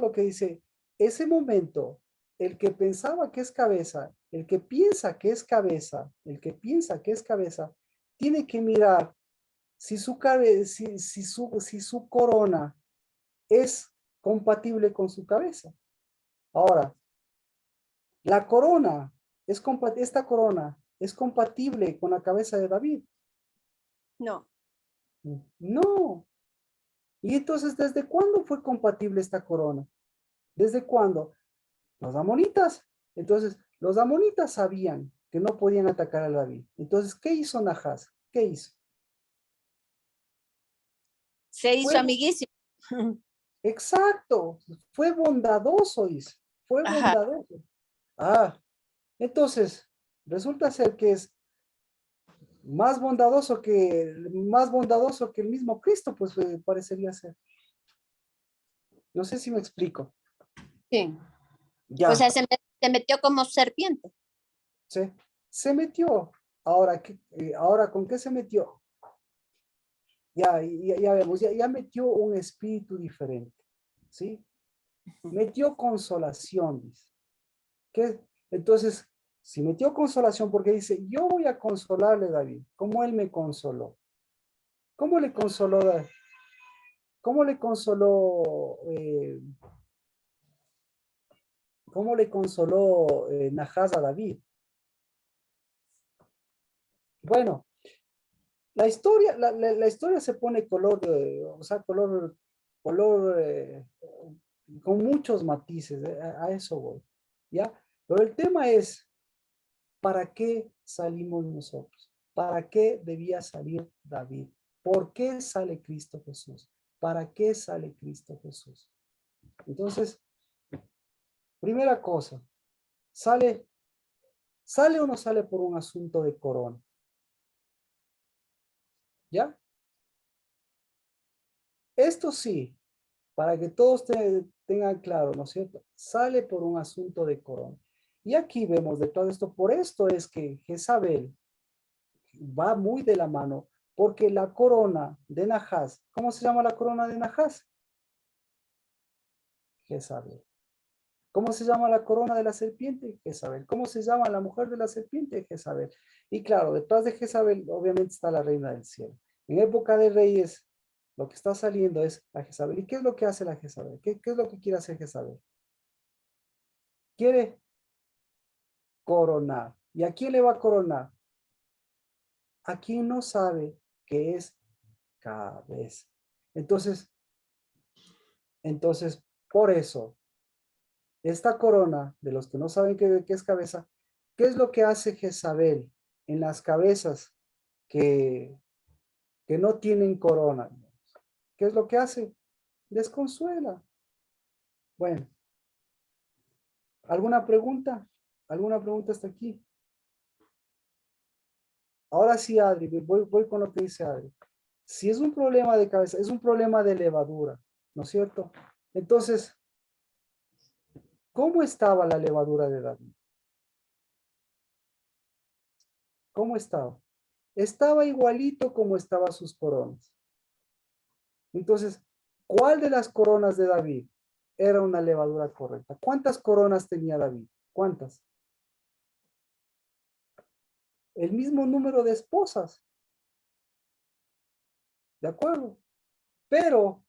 lo que dice, ese momento, el que pensaba que es cabeza, el que piensa que es cabeza, el que piensa que es cabeza, tiene que mirar si si su corona es compatible con su cabeza. Ahora, la corona, esta corona es compatible con la cabeza de David. No. No. Y entonces, ¿desde cuándo fue compatible esta corona? ¿Desde cuándo? Los amonitas. Entonces, los amonitas sabían que no podían atacar a David. Entonces, ¿qué hizo Nahás? ¿Qué hizo? Se hizo Fue, amiguísimo. exacto, fue bondadoso, dice. Fue Ajá. bondadoso. Ah, entonces, resulta ser que es más bondadoso que el mismo Cristo, pues parecería ser. No sé si me explico. Sí. O Ya, sea, se metió como serpiente. ¿sí? Se metió. Ahora, ahora, ¿con qué se metió? Ya vemos, ya metió un espíritu diferente, ¿sí? Metió consolación, dice. Entonces, si metió consolación, porque dice, yo voy a consolarle, David, como él me consoló. ¿Cómo le consoló David? ¿Cómo le consoló Nahás a David? Bueno, la historia se pone o sea, color con muchos matices, a eso voy, ¿ya? Pero el tema es, ¿para qué salimos nosotros? ¿Para qué debía salir David? ¿Por qué sale Cristo Jesús? ¿Para qué sale Cristo Jesús? Entonces, primera cosa, ¿sale, sale o no sale por un asunto de corona? ¿Ya? Esto sí, para que todos tengan claro, ¿no es cierto? Sale por un asunto de corona. Y aquí vemos de todo esto, por esto es que Jezabel va muy de la mano, porque la corona de Nahás, ¿cómo se llama la corona de Nahás? Jezabel. ¿Cómo se llama la corona de la serpiente? Jezabel. ¿Cómo se llama la mujer de la serpiente? Jezabel. Y claro, detrás de Jezabel obviamente está la reina del cielo. En época de reyes, lo que está saliendo es la Jezabel. ¿Y qué es lo que hace la Jezabel? ¿Qué es lo que quiere hacer Jezabel? Quiere coronar. ¿Y a quién le va a coronar? A quien no sabe que es cabeza. Entonces, por eso, esta corona de los que no saben qué es cabeza, ¿qué es lo que hace Jezabel en las cabezas que, que no tienen corona? ¿Qué es lo que hace? Desconsuela. Bueno, ¿alguna pregunta? ¿Alguna pregunta hasta aquí? Ahora sí, Adri, voy con lo que dice Adri. Si es un problema de cabeza, es un problema de levadura, ¿no es cierto? Entonces, ¿cómo estaba la levadura de David? ¿Cómo estaba? Estaba igualito como estaban sus coronas. Entonces, ¿cuál de las coronas de David era una levadura correcta? ¿Cuántas coronas tenía David? ¿Cuántas? El mismo número de esposas. ¿De acuerdo? Pero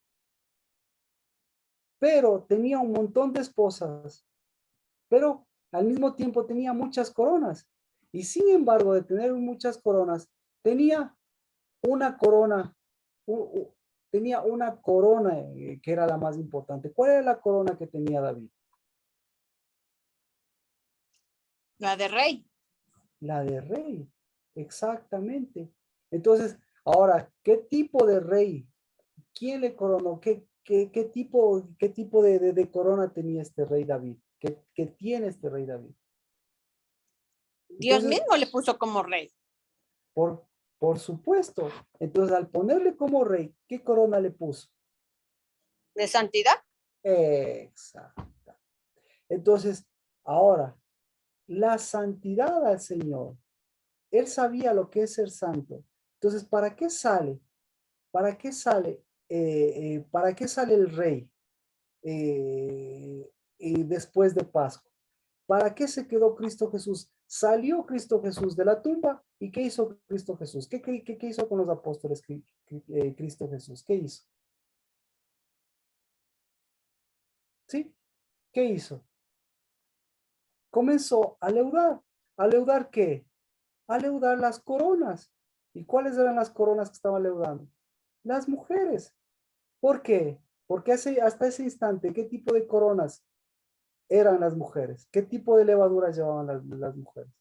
tenía un montón de esposas, pero al mismo tiempo tenía muchas coronas. Y sin embargo, de tener muchas coronas, tenía una corona, tenía una corona que era la más importante. ¿Cuál era la corona que tenía David? La de rey. La de rey, exactamente. Entonces, ahora, ¿qué tipo de rey? ¿Quién le coronó? ¿Qué tipo de corona tenía este rey David? ¿Qué tiene este rey David? Dios Entonces, mismo le puso como rey. por, por supuesto. Entonces, al ponerle como rey, ¿qué corona le puso? De santidad. Exacto. Entonces, ahora, la santidad al Señor. Él sabía lo que es ser santo. Entonces, ¿para qué sale? ¿Para qué sale? ¿Para qué sale el rey después de Pascua? ¿Para qué se quedó Cristo Jesús? Salió Cristo Jesús de la tumba y ¿qué hizo Cristo Jesús? ¿Qué hizo con los apóstoles Cristo Jesús? ¿Qué hizo? ¿Sí? ¿Qué hizo? Comenzó a leudar. ¿A leudar qué? A leudar las coronas. ¿Y cuáles eran las coronas que estaban leudando? Las mujeres. ¿Por qué? Porque hasta ese instante, ¿qué tipo de coronas eran las mujeres? ¿Qué tipo de levaduras llevaban las mujeres?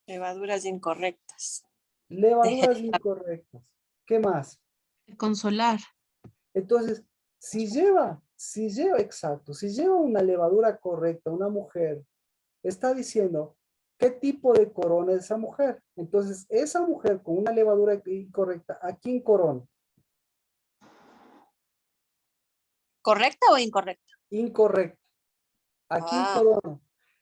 Levaduras incorrectas. Levaduras incorrectas. ¿Qué más? Consolar. Entonces, exacto, si lleva una levadura correcta, una mujer, está diciendo qué tipo de corona es esa mujer. Entonces, esa mujer con una levadura incorrecta, ¿a quién corona? ¿Correcta o incorrecta? Incorrecta. ¿A quién Ah, corona?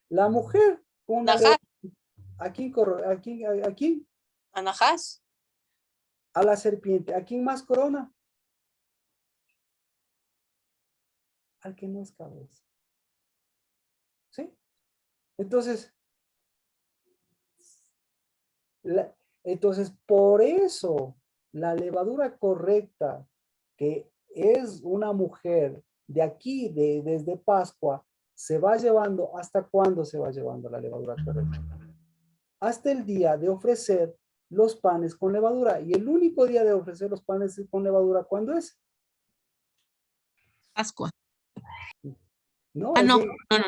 La mujer con una Najás. levadura. ¿A quién corona? ¿A quién? Anajás. A la serpiente. ¿A quién más corona? Al que no es cabeza. ¿Sí? Entonces, por eso, la levadura correcta, que es una mujer de aquí, desde Pascua, se va llevando, ¿hasta cuándo se va llevando la levadura correcta? Hasta el día de ofrecer los panes con levadura. Y el único día de ofrecer los panes con levadura, ¿cuándo es? Pascua. No, Ah, es no, en, no, no.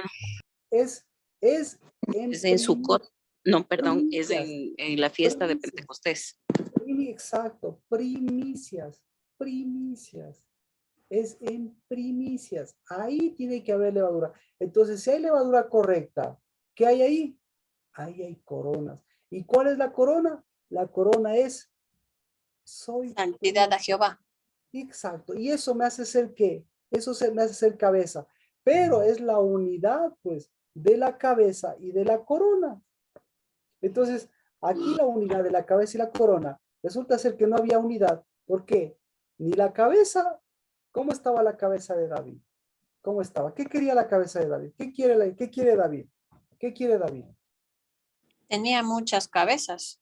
es, es en Es en Sucot. No, perdón, es primicias. en la fiesta de Primicias. Pentecostés. Exacto, primicias, primicias. Es en primicias. Ahí tiene que haber levadura. Entonces, si hay levadura correcta, ¿qué hay ahí? Ahí hay coronas. ¿Y cuál es la corona? La corona es soy. Santidad a Jehová. Exacto. Y eso me hace ser ¿qué? Me hace ser cabeza. Pero es la unidad, pues, de la cabeza y de la corona. Entonces, aquí la unidad de la cabeza y la corona, resulta ser que no había unidad. ¿Por qué? Ni la cabeza, ¿cómo estaba la cabeza de David? ¿Cómo estaba? ¿Qué quería la cabeza de David? ¿Qué quiere David? ¿Qué quiere David? Tenía muchas cabezas.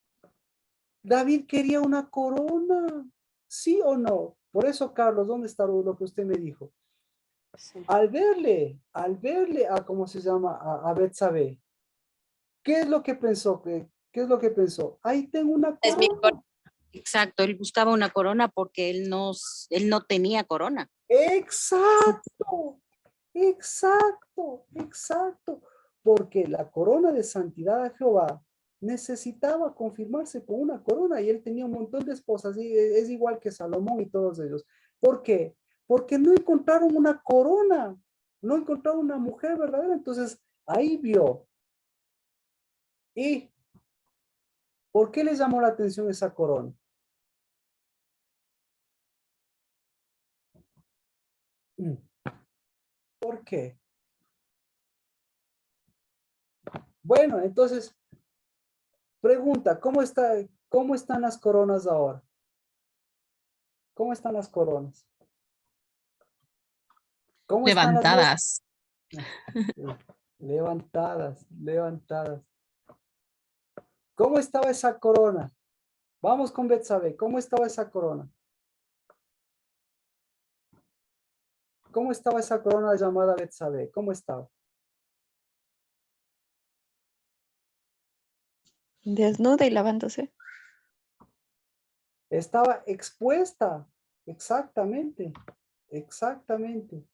David quería una corona, ¿sí o no? Por eso, Carlos, ¿dónde está lo que usted me dijo? Sí. Al verle a, ¿cómo se llama? A Betsabé, ¿qué es lo que pensó? ¿Qué es lo que pensó? Ahí tengo una Es mi corona. Exacto, él buscaba una corona porque él no tenía corona. Exacto, exacto, exacto. Porque la corona de santidad a Jehová necesitaba confirmarse con una corona y él tenía un montón de esposas y es igual que Salomón y todos ellos. ¿Por qué? Porque no encontraron una corona, no encontraron una mujer verdadera. Entonces ahí vio. ¿Y por qué les llamó la atención esa corona? ¿Por qué? Bueno, entonces pregunta, cómo están las coronas ahora? ¿Cómo están las coronas? ¿Cómo están las Levantadas. levantadas, levantadas? ¿Cómo estaba esa corona? Vamos con Betsabe, ¿cómo estaba esa corona? ¿Cómo estaba esa corona llamada Betsabe? ¿Cómo estaba? Desnuda y lavándose. Estaba expuesta. Exactamente. Exactamente.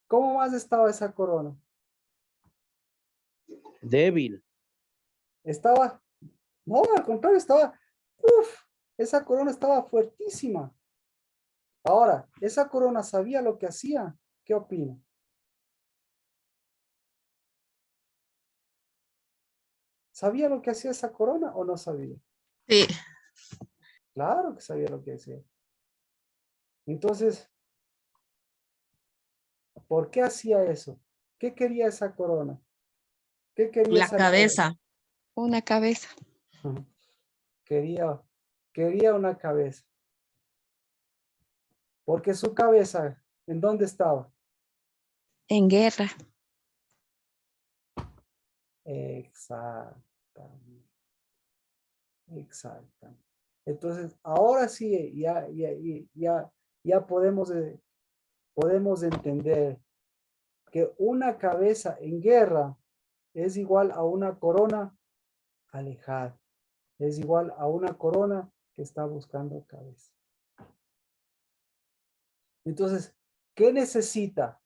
¿Cómo más estaba esa corona? Débil. Estaba, no, al contrario, esa corona estaba fuertísima. Ahora, esa corona sabía lo que hacía. ¿Qué opina? ¿Sabía lo que hacía esa corona o no sabía? Sí, Claro que sabía lo que hacía. Entonces, ¿por qué hacía eso? ¿Qué quería esa corona? ¿Qué quería la esa corona? cabeza. Una cabeza. Ujú. Quería una cabeza. Porque su cabeza, ¿en dónde estaba? En guerra. Exactamente. Exactamente. Entonces, ahora sí, ya podemos entender que una cabeza en guerra es igual a una corona alejada. Es igual a una corona que está buscando cabeza. Entonces, ¿qué necesita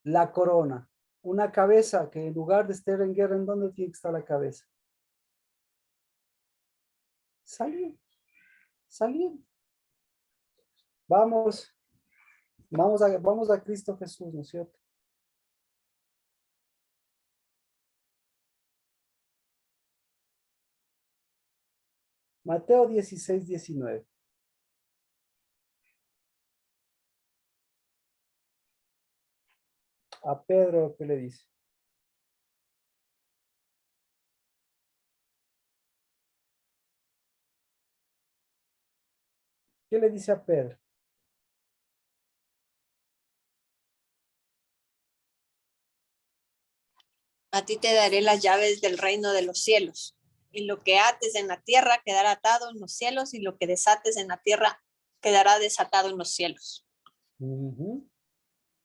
la corona? Una cabeza que en lugar de estar en guerra, ¿en dónde tiene que estar la cabeza? Salir, salir. Vamos a Cristo Jesús, ¿no es cierto? Mateo 16:19. A Pedro, ¿qué le dice? ¿Qué le dice a Pedro? A ti te daré las llaves del reino de los cielos. Y lo que ates en la tierra quedará atado en los cielos, y lo que desates en la tierra quedará desatado en los cielos. Ujú,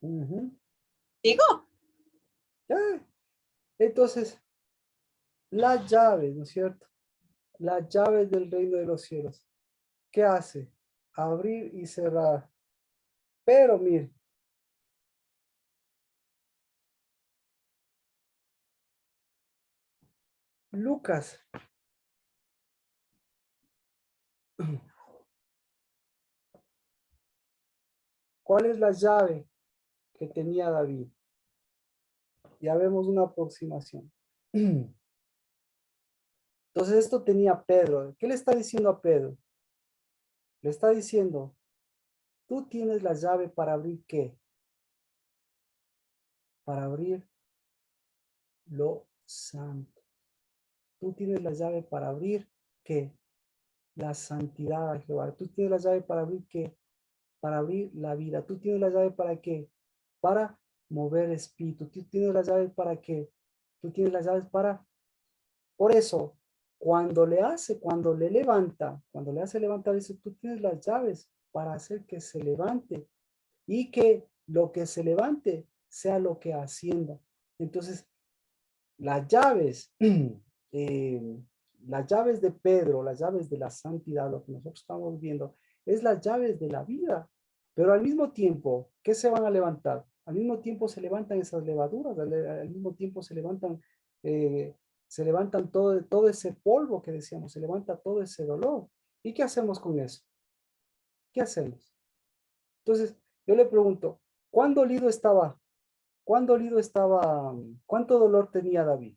ujú. ¿Digo? Ya. Entonces, las llaves, ¿no es cierto? Las llaves del reino de los cielos. ¿Qué hace? Abrir y cerrar. Pero mire, Lucas, ¿cuál es la llave que tenía David? Ya vemos una aproximación. Entonces esto tenía Pedro. ¿Qué le está diciendo a Pedro? Le está diciendo, tú tienes la llave para abrir ¿qué? Para abrir lo santo. Tú tienes la llave para abrir ¿qué? La santidad a Jehová. Tú tienes la llave para abrir ¿qué? Para abrir la vida. Tú tienes la llave para qué? Para mover el espíritu. Tú tienes las llaves para qué? Tú tienes las llaves para... Por eso, cuando le hace levantar, dice, tú tienes las llaves para hacer que se levante y que lo que se levante sea lo que ascienda. Entonces, las llaves, las llaves de Pedro, las llaves de la santidad, lo que nosotros estamos viendo, es las llaves de la vida. Pero al mismo tiempo, ¿qué se van a levantar? Al mismo tiempo se levantan esas levaduras, al mismo tiempo se levantan todo ese polvo que decíamos, se levanta todo ese dolor. ¿Y qué hacemos con eso? ¿Qué hacemos? Entonces, yo le pregunto, ¿cuán dolido estaba? ¿Cuán dolido estaba? ¿Cuánto dolor tenía David?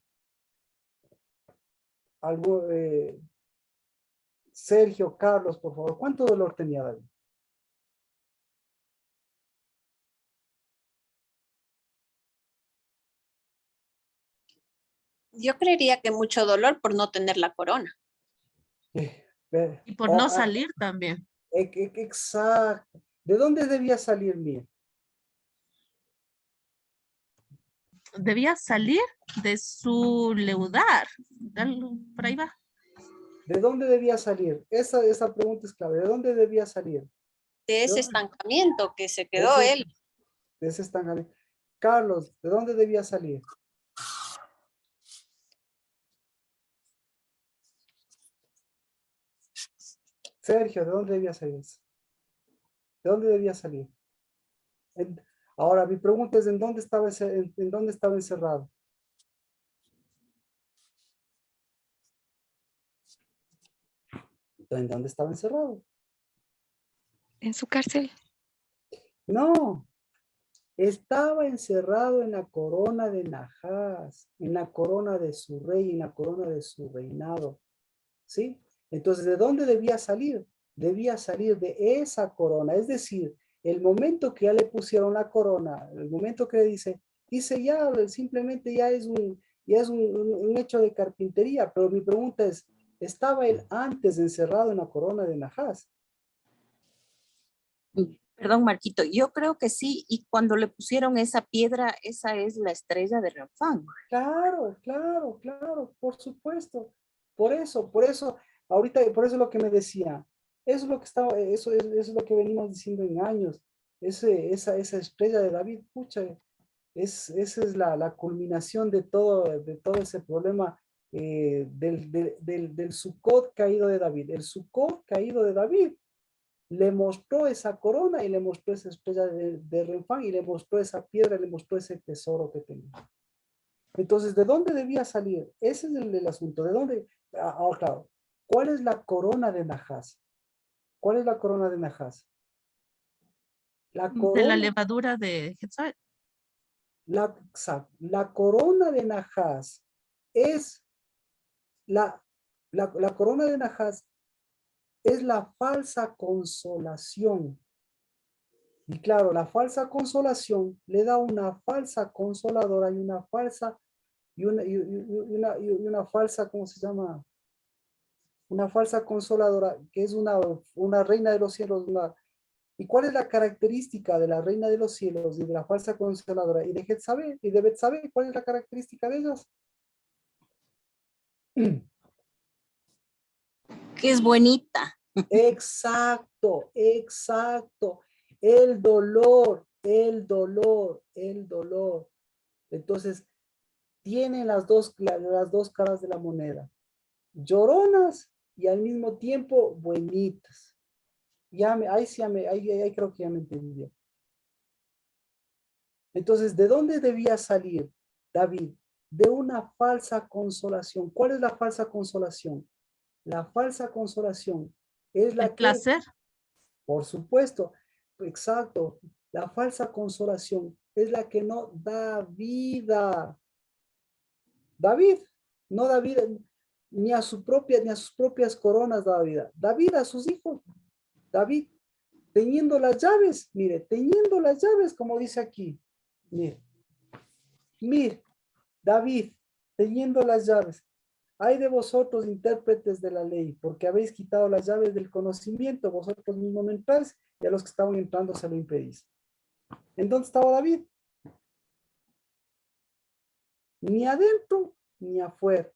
Algo, Sergio, Carlos, por favor, ¿cuánto dolor tenía David? Yo creería que mucho dolor por no tener la corona. Y por no salir también. Exacto. ¿De dónde debía salir Mía? Debía salir de su leudar. Por ahí va. ¿De dónde debía salir? Esa pregunta es clave. ¿De dónde debía salir? De ese ¿De estancamiento que se de quedó ese, él. de ese estancamiento? Carlos, ¿de dónde debía salir? Sergio, ¿de dónde debía salir eso? ¿De dónde debía salir? Ahora, mi pregunta es, ¿en dónde estaba encerrado? ¿En dónde estaba encerrado? En su cárcel. No, estaba encerrado en la corona de Najás, en la corona de su rey, en la corona de su reinado. ¿Sí? Entonces, ¿de dónde debía salir? Debía salir de esa corona. Es decir, el momento que ya le pusieron la corona, el momento que le dice ya, simplemente ya es un hecho de carpintería. Pero mi pregunta es, ¿estaba él antes encerrado en la corona de Najás? Perdón, Marquito, yo creo que sí, y cuando le pusieron esa piedra, esa es la estrella de Renfán. Claro, claro, claro, por supuesto. Por eso, ahorita, por eso es lo que me decía. Eso es lo que estaba, eso es lo que venimos diciendo en años. Esa estrella de David, pucha, esa es la culminación de todo ese problema del Sucot caído de David. El Sucot caído de David le mostró esa corona y le mostró esa estrella de Renfán y le mostró esa piedra, le mostró ese tesoro que tenía. Entonces, ¿de dónde debía salir? Ese es el asunto. ¿De dónde? Ahora, claro, ¿cuál es la corona de Najás? ¿Cuál es la corona de Najás? La De la corona, levadura de Quetzal. la corona de Najás es la, la corona de Najás es la falsa consolación. Y claro, la falsa consolación le da una falsa consoladora y una falsa, y una falsa, ¿cómo se llama? Una falsa consoladora, que es una reina de los cielos. ¿Y cuál es la característica de la reina de los cielos y de la falsa consoladora? Y de Betsabé, ¿cuál es la característica de ellas? Que es bonita. Exacto, exacto. El dolor, el dolor, el dolor. Entonces, tienen las dos caras de la moneda. Lloronas y al mismo tiempo buenitas. Ahí creo que ya me entendió. Entonces, ¿de dónde debía salir David? De una falsa consolación. ¿Cuál es la falsa consolación? La falsa consolación es El la que, placer. por supuesto, exacto, la falsa consolación es la que no da vida. David no da vida ni a sus propias coronas da vida. Da vida a sus hijos. David, teniendo las llaves, mire, teniendo las llaves, como dice aquí, mire, David, teniendo las llaves. Hay de vosotros, intérpretes de la ley, porque habéis quitado las llaves del conocimiento, vosotros mismos no entráis, y a los que estaban entrando se lo impedís. ¿En dónde estaba David? Ni adentro, ni afuera.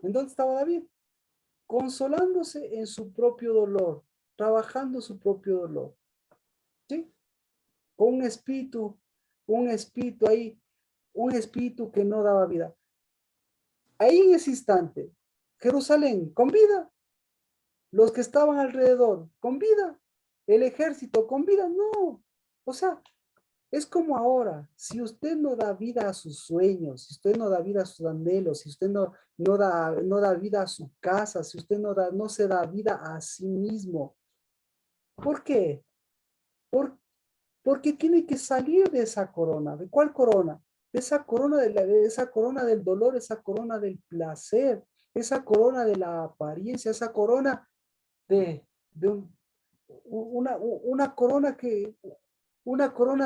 ¿En dónde estaba David? Consolándose en su propio dolor, trabajando su propio dolor. ¿Sí? Con un espíritu ahí, un espíritu que no daba vida. Ahí en ese instante, Jerusalén con vida, los que estaban alrededor con vida, el ejército con vida, no. O sea, es como ahora, si usted no da vida a sus sueños, si usted no da vida a sus anhelos, si usted no da vida a su casa, si usted no se da vida a sí mismo. ¿Por qué? Porque tiene que salir de esa corona. ¿De cuál corona? De esa corona, de esa corona del dolor, esa corona del placer, esa corona de la apariencia, esa corona de una corona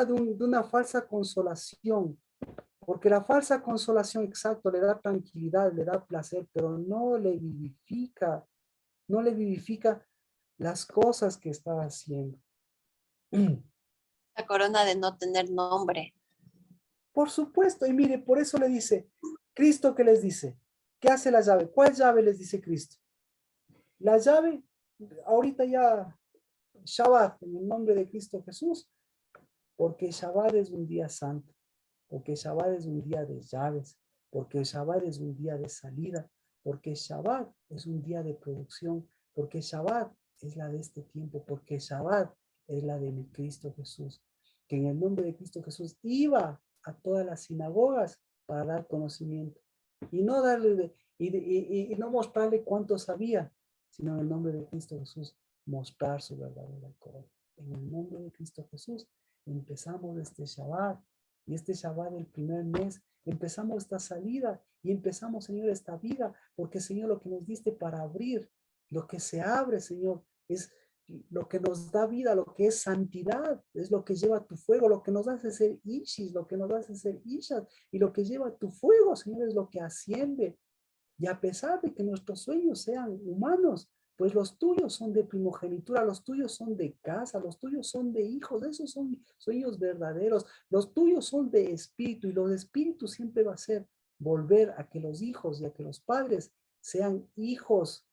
de una falsa consolación. Porque la falsa consolación, exacto, le da tranquilidad, le da placer, pero no le vivifica las cosas que está haciendo. La corona de no tener nombre. Por supuesto, y mire, por eso le dice, Cristo, ¿qué les dice? ¿Qué hace la llave? ¿Cuál llave les dice Cristo? La llave, ahorita ya, Shabbat, en el nombre de Cristo Jesús, porque Shabbat es un día santo, porque Shabbat es un día de llaves, porque Shabbat es un día de salida, porque Shabbat es un día de producción, porque Shabbat es la de este tiempo, porque Shabbat es la de mi Cristo Jesús, que en el nombre de Cristo Jesús iba a todas las sinagogas para dar conocimiento y no darle y no mostrarle cuánto sabía, sino en el nombre de Cristo Jesús mostrar su verdadera corona. En el nombre de Cristo Jesús empezamos este Shabbat, y este Shabbat del primer mes empezamos esta salida y empezamos, Señor, esta vida, porque, Señor, lo que nos diste para abrir, lo que se abre, Señor, es lo que nos da vida, lo que es santidad, es lo que lleva tu fuego, lo que nos hace ser Ishis, lo que nos hace ser Ishas, y lo que lleva tu fuego, Señor, es lo que asciende. Y a pesar de que nuestros sueños sean humanos, pues los tuyos son de primogenitura, los tuyos son de casa, los tuyos son de hijos, esos son sueños verdaderos, los tuyos son de espíritu, y los de espíritu siempre va a ser volver a que los hijos y a que los padres sean hijos,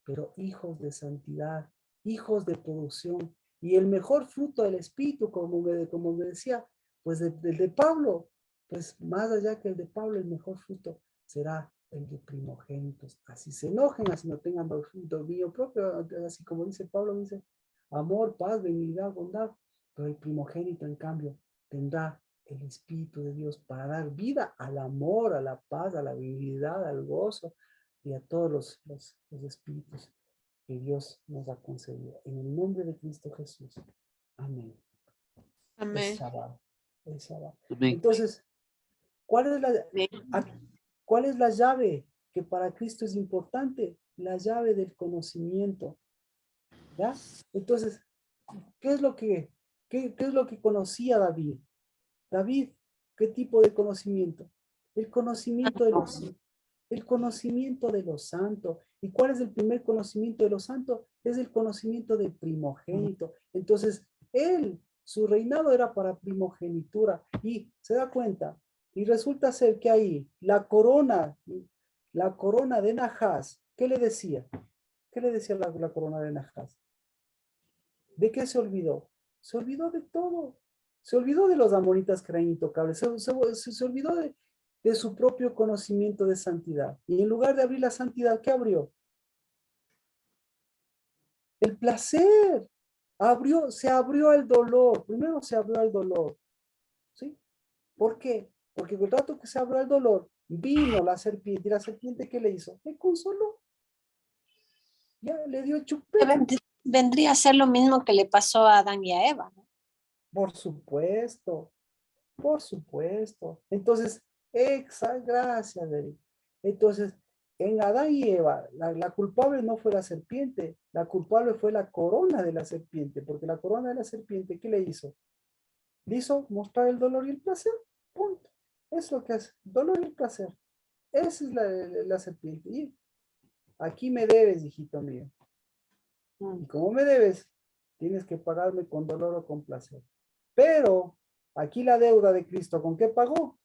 pero hijos de santidad, hijos de producción. Y el mejor fruto del espíritu, como me decía, pues de Pablo, pues más allá que el de Pablo, el mejor fruto será el de primogénitos. Así se enojen, así no tengan dominio propio, así como dice Pablo, dice amor, paz, benignidad, bondad, pero el primogénito, en cambio, tendrá el Espíritu de Dios para dar vida al amor, a la paz, a la benignidad, al gozo y a todos los espíritus que Dios nos ha concedido. En el nombre de Cristo Jesús. Amén. Amén. Es Shabbat. Es Shabbat. Amén. Entonces, ¿cuál es la llave que para Cristo es importante? La llave del conocimiento. ¿Ya? Entonces, ¿qué es lo que conocía David? David, ¿qué tipo de conocimiento? El conocimiento de los santos. ¿Y cuál es el primer conocimiento de los santos? Es el conocimiento del primogénito. Entonces, su reinado era para primogenitura. Y se da cuenta, y resulta ser que ahí la corona de Nahás, ¿qué le decía? ¿Qué le decía la corona de Nahás? ¿De qué se olvidó? Se olvidó de todo. Se olvidó de los amonitas que eran intocables. Se olvidó de su propio conocimiento de santidad. Y en lugar de abrir la santidad, ¿qué abrió? El placer. Se abrió al dolor. Primero se abrió al dolor. ¿Sí? ¿Por qué? Porque el rato que se abrió al dolor, vino la serpiente. ¿Y la serpiente qué le hizo? Le consoló. Ya le dio el chupete. Vendría a ser lo mismo que le pasó a Adán y a Eva, ¿no? Por supuesto. Por supuesto. Entonces, gracias, David. Entonces, en Adán y Eva, la culpable no fue la serpiente, la culpable fue la corona de la serpiente, porque la corona de la serpiente, ¿qué le hizo? Le hizo mostrar el dolor y el placer. Punto. Es lo que es, dolor y el placer. Esa es la serpiente. Y aquí me debes, hijito mío. Y como me debes, tienes que pagarme con dolor o con placer. Pero aquí la deuda de Cristo, ¿con qué pagó?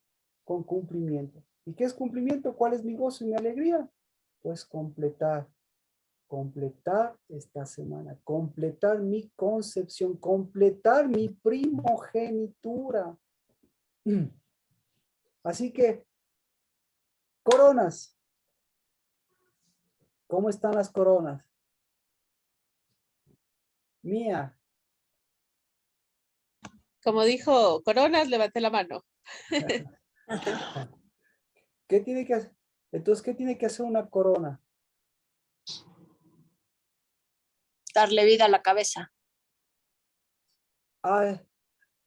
Con cumplimiento. ¿Y qué es cumplimiento? ¿Cuál es mi gozo y mi alegría? Pues completar esta semana, completar mi concepción, completar mi primogenitura. Así que, coronas. ¿Cómo están las coronas? Mía. Como dijo Coronas, levante la mano. ¿Qué tiene que hacer? Entonces, ¿qué tiene que hacer una corona? Darle vida a la cabeza.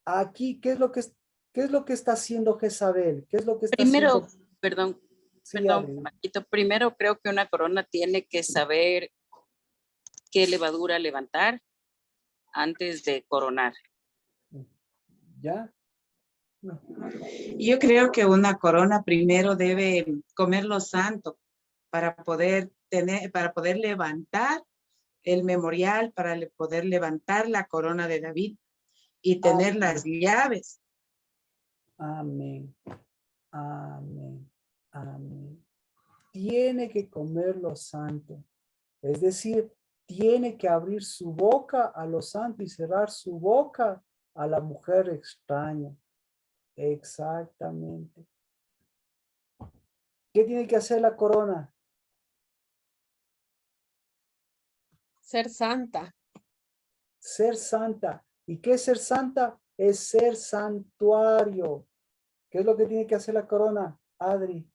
Aquí, ¿qué es lo que está haciendo Jezabel? ¿Qué es lo que está Primero, haciendo? perdón, Sí, perdón, Adri. Marquito, primero creo que una corona tiene que saber qué levadura levantar antes de coronar. ¿Ya? No. Yo creo que una corona primero debe comer lo santo para poder levantar el memorial, para poder levantar la corona de David y tener las llaves. Amén. Amén. Amén. Tiene que comer lo santo. Es decir, tiene que abrir su boca a lo santo y cerrar su boca a la mujer extraña. Exactamente. ¿Qué tiene que hacer la corona? Ser santa. Ser santa. ¿Y qué es ser santa? Es ser santuario. ¿Qué es lo que tiene que hacer la corona, Adri?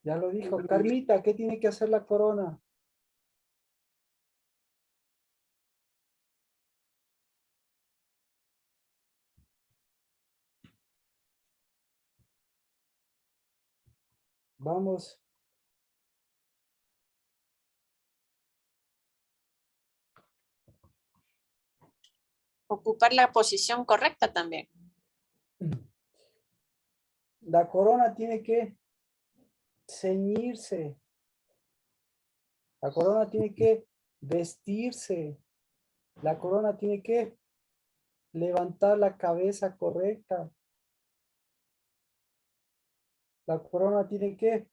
Ya lo dijo. Carmita, ¿qué tiene que hacer la corona? Vamos. Ocupar la posición correcta también. La corona tiene que ceñirse. La corona tiene que vestirse. La corona tiene que levantar la cabeza correcta. La corona tiene que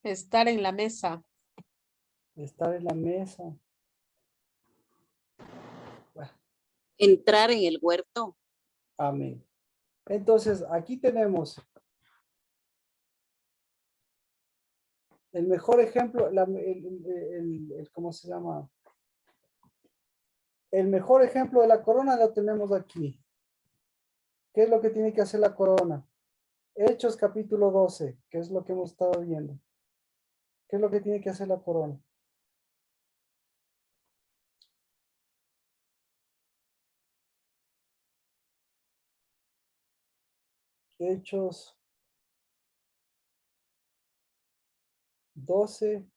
Estar en la mesa. estar en la mesa. Entrar en el huerto. Amén. Entonces, aquí tenemos el mejor ejemplo, ¿cómo se llama? El mejor ejemplo de la corona lo tenemos aquí. ¿Qué es lo que tiene que hacer la corona? Hechos capítulo 12, que es lo que hemos estado viendo. ¿Qué es lo que tiene que hacer la corona? Hechos 12.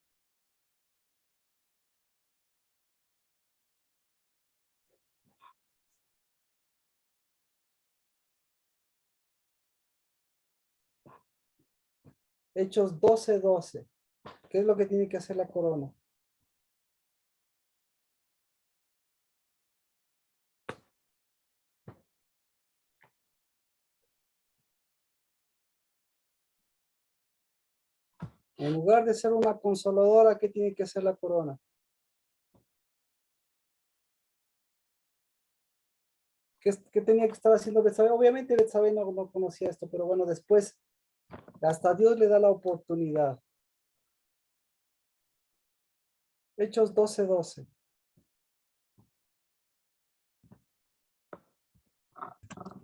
Hechos 12:12. ¿Qué es lo que tiene que hacer la corona? En lugar de ser una consoladora, ¿qué tiene que hacer la corona? ¿Qué tenía que estar haciendo Betsabé? Obviamente Betsabé no conocía esto, pero bueno, después hasta Dios le da la oportunidad. Hechos 12:12.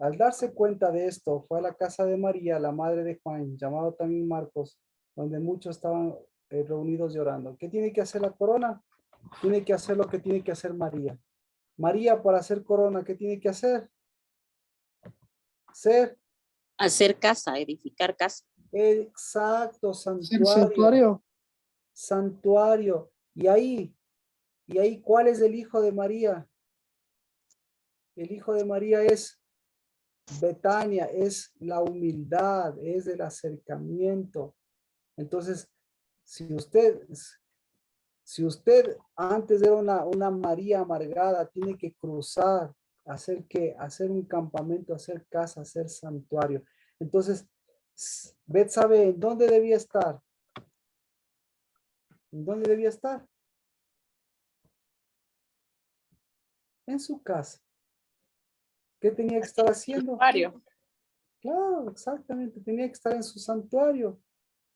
Al darse cuenta de esto, fue a la casa de María, la madre de Juan, llamado también Marcos, donde muchos estaban reunidos llorando. ¿Qué tiene que hacer la corona? Tiene que hacer lo que tiene que hacer María. María, para hacer corona, ¿qué tiene que hacer? Hacer casa, edificar casa. Exacto, El santuario. Santuario. Y ahí, ¿cuál es el hijo de María? El hijo de María es Betania, es la humildad, es el acercamiento. Entonces, si usted antes era una María amargada, tiene que cruzar, hacer un campamento, hacer casa, hacer santuario. Entonces, Betsabe, ¿en dónde debía estar? ¿En dónde debía estar? En su casa. ¿Qué tenía que estar haciendo? Claro, exactamente, tenía que estar en su santuario.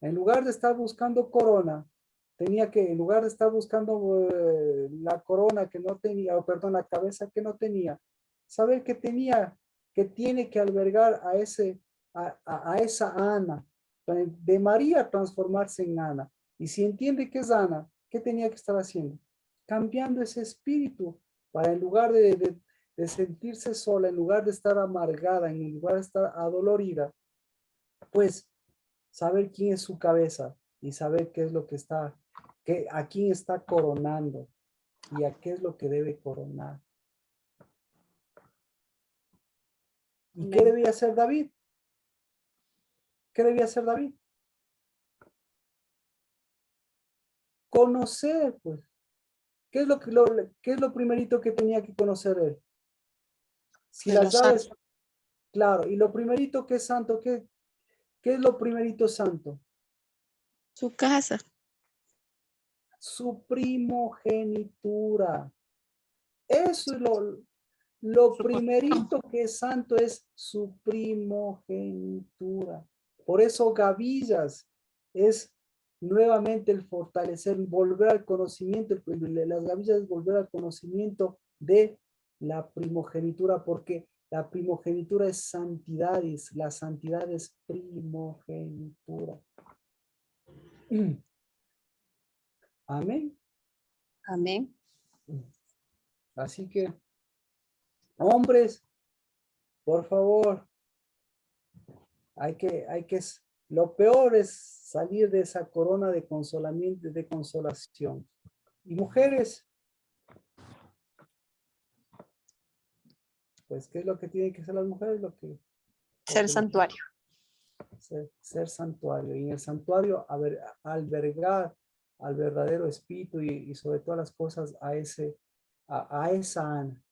En lugar de estar buscando corona, en lugar de estar buscando la corona que no tenía, o perdón, la cabeza que no tenía, saber que tiene que albergar a esa Ana, de María transformarse en Ana. Y si entiende que es Ana, ¿qué tenía que estar haciendo? Cambiando ese espíritu para en lugar de sentirse sola, en lugar de estar amargada, en lugar de estar adolorida, pues saber quién es su cabeza y saber qué es lo que a quién está coronando y a qué es lo que debe coronar. ¿Y qué debía hacer David? ¿Qué debía hacer David? Conocer, pues. ¿Qué es lo primerito que tenía que conocer él? Si las llaves, claro, y lo primerito que es santo, ¿qué es lo primerito santo? Su casa. Su primogenitura. Eso es lo primerito que es santo, es su primogenitura. Por eso gavillas es nuevamente el fortalecer, volver al conocimiento, las gavillas es volver al conocimiento de la primogenitura, porque la primogenitura es santidad, y la santidad es primogenitura. Amén. Amén. Así que, hombres, por favor, lo peor es salir de esa corona de consolamiento, de consolación. Y mujeres, pues, ¿qué es lo que tienen que hacer las mujeres? Ser santuario. Ser santuario. Y en el santuario, albergar al verdadero espíritu y sobre todas las cosas a esa Ana.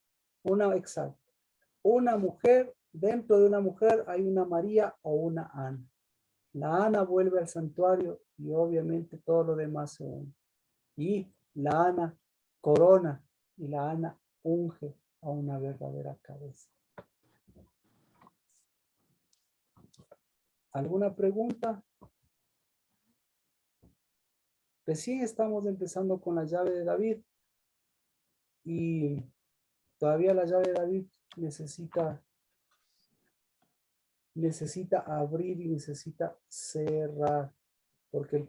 Una mujer, dentro de una mujer hay una María o una Ana. La Ana vuelve al santuario y obviamente todo lo demás se une. Y la Ana corona y la Ana unge a una verdadera cabeza. ¿Alguna pregunta? Recién estamos empezando con la llave de David y todavía la llave de David necesita abrir y necesita cerrar, porque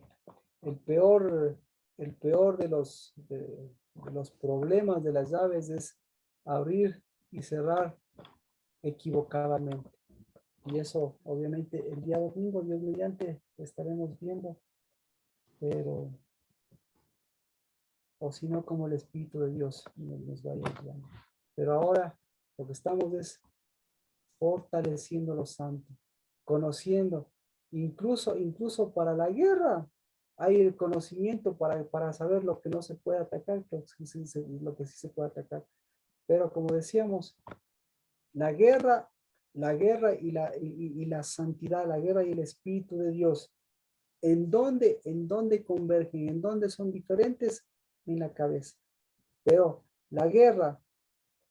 el peor de los problemas de las llaves es abrir y cerrar equivocadamente. Y eso, obviamente, el día domingo, Dios mediante, estaremos viendo, pero, o si no, como el Espíritu de Dios nos vaya guiando. Pero ahora, lo que estamos es fortaleciendo lo santo, conociendo, incluso para la guerra, hay el conocimiento para saber lo que no se puede atacar, lo que sí se puede atacar. Pero como decíamos, la guerra y la santidad, la guerra y el Espíritu de Dios, ¿en dónde convergen? ¿En dónde son diferentes? En la cabeza. Pero la guerra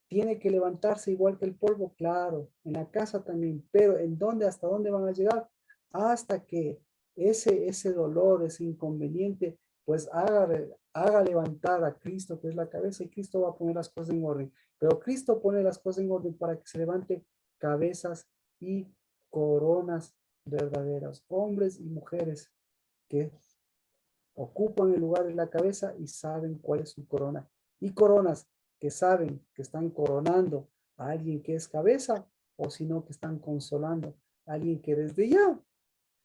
tiene que levantarse igual que el polvo, claro, en la casa también, pero ¿en dónde, hasta dónde van a llegar? Hasta que ese dolor, ese inconveniente, pues haga levantar a Cristo, que es la cabeza, y Cristo va a poner las cosas en orden. Pero Cristo pone las cosas en orden para que se levante cabezas y coronas verdaderas, hombres y mujeres que ocupan el lugar de la cabeza y saben cuál es su corona. Y coronas que saben que están coronando a alguien que es cabeza, o si no, que están consolando a alguien que desde ya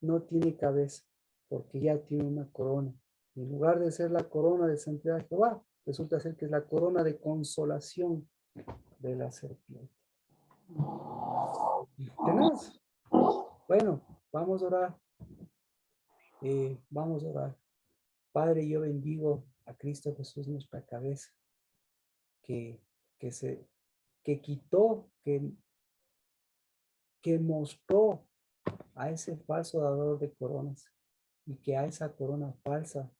no tiene cabeza, porque ya tiene una corona. Y en lugar de ser la corona de santidad de Jehová, resulta ser que es la corona de consolación de la serpiente. ¿Tenés? Bueno, vamos a orar. Vamos a orar. Padre, yo bendigo a Cristo Jesús, nuestra cabeza, que quitó, que mostró a ese falso dador de coronas y que a esa corona falsa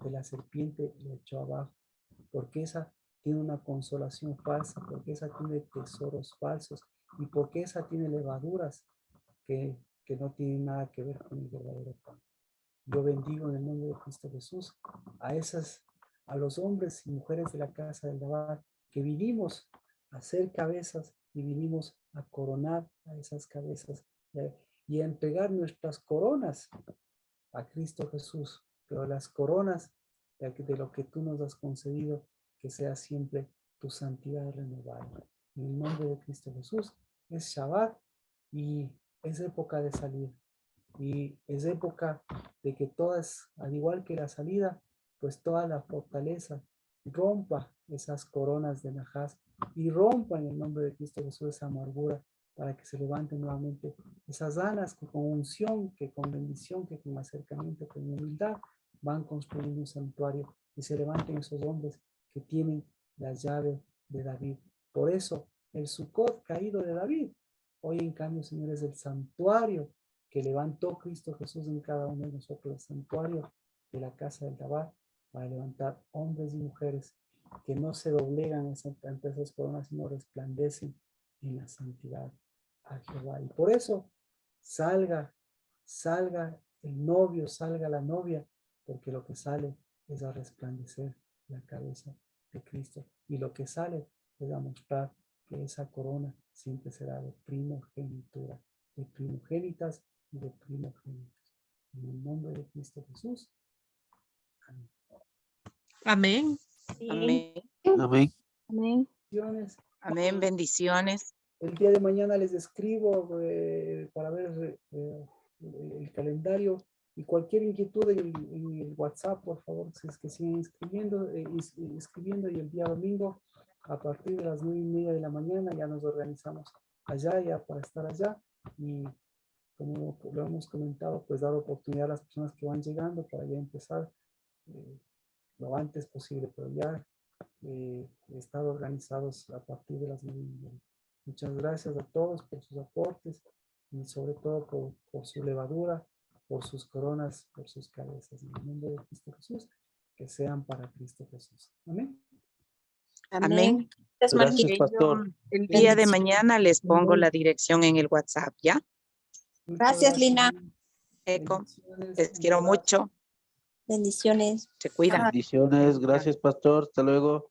de la serpiente le echó abajo, porque esa tiene una consolación falsa, porque esa tiene tesoros falsos y porque esa tiene levaduras que no tienen nada que ver con el verdadero pan. Yo bendigo en el nombre de Cristo Jesús a los hombres y mujeres de la casa del Dabar que vinimos a ser cabezas y vinimos a coronar a esas cabezas y a entregar nuestras coronas a Cristo Jesús, pero las coronas de lo que tú nos has concedido, que sea siempre tu santidad renovada. En el nombre de Cristo Jesús es Shabbat y es época de salir. Y es época de que todas, al igual que la salida, pues toda la fortaleza rompa esas coronas de Najás y rompa en el nombre de Cristo Jesús esa amargura para que se levanten nuevamente esas ganas que con unción, que con bendición, que con acercamiento, con humildad van construyendo un santuario y se levanten esos hombres que tienen la llave de David. Por eso el Sucot caído de David, hoy en cambio, señores, el santuario que levantó Cristo Jesús en cada uno de nosotros, el santuario de la casa del Dabar, para levantar hombres y mujeres que no se doblegan ante esas coronas, sino resplandecen en la santidad a Jehová. Y por eso salga el novio, salga la novia, porque lo que sale es a resplandecer la cabeza de Cristo. Y lo que sale es a mostrar que esa corona siempre será de primogenitura, de primogénitas y de primogénitos. En el nombre de Cristo Jesús. Amén. Amén. Amén. Amén. Amén. Bendiciones. Amén, bendiciones. El día de mañana les escribo para ver el calendario y cualquier inquietud en el WhatsApp, por favor, si es que siguen escribiendo y el día domingo a partir de las 9:30 de la mañana ya nos organizamos allá ya para estar allá y como lo hemos comentado, pues dar oportunidad a las personas que van llegando para ya empezar lo antes posible, pero ya estar organizados a partir de las 9:30. Muchas gracias a todos por sus aportes y sobre todo por su levadura, por sus coronas, por sus cabezas. En el nombre de Cristo Jesús, que sean para Cristo Jesús. Amén. Amén. Gracias, Marquito. Gracias, pastor. El día de mañana les pongo la dirección en el WhatsApp, ¿ya? Muchas Gracias, Lina. Eco, Bendiciones, les un quiero abrazo. mucho. Bendiciones. Se cuidan. Bendiciones. Gracias, pastor. Hasta luego.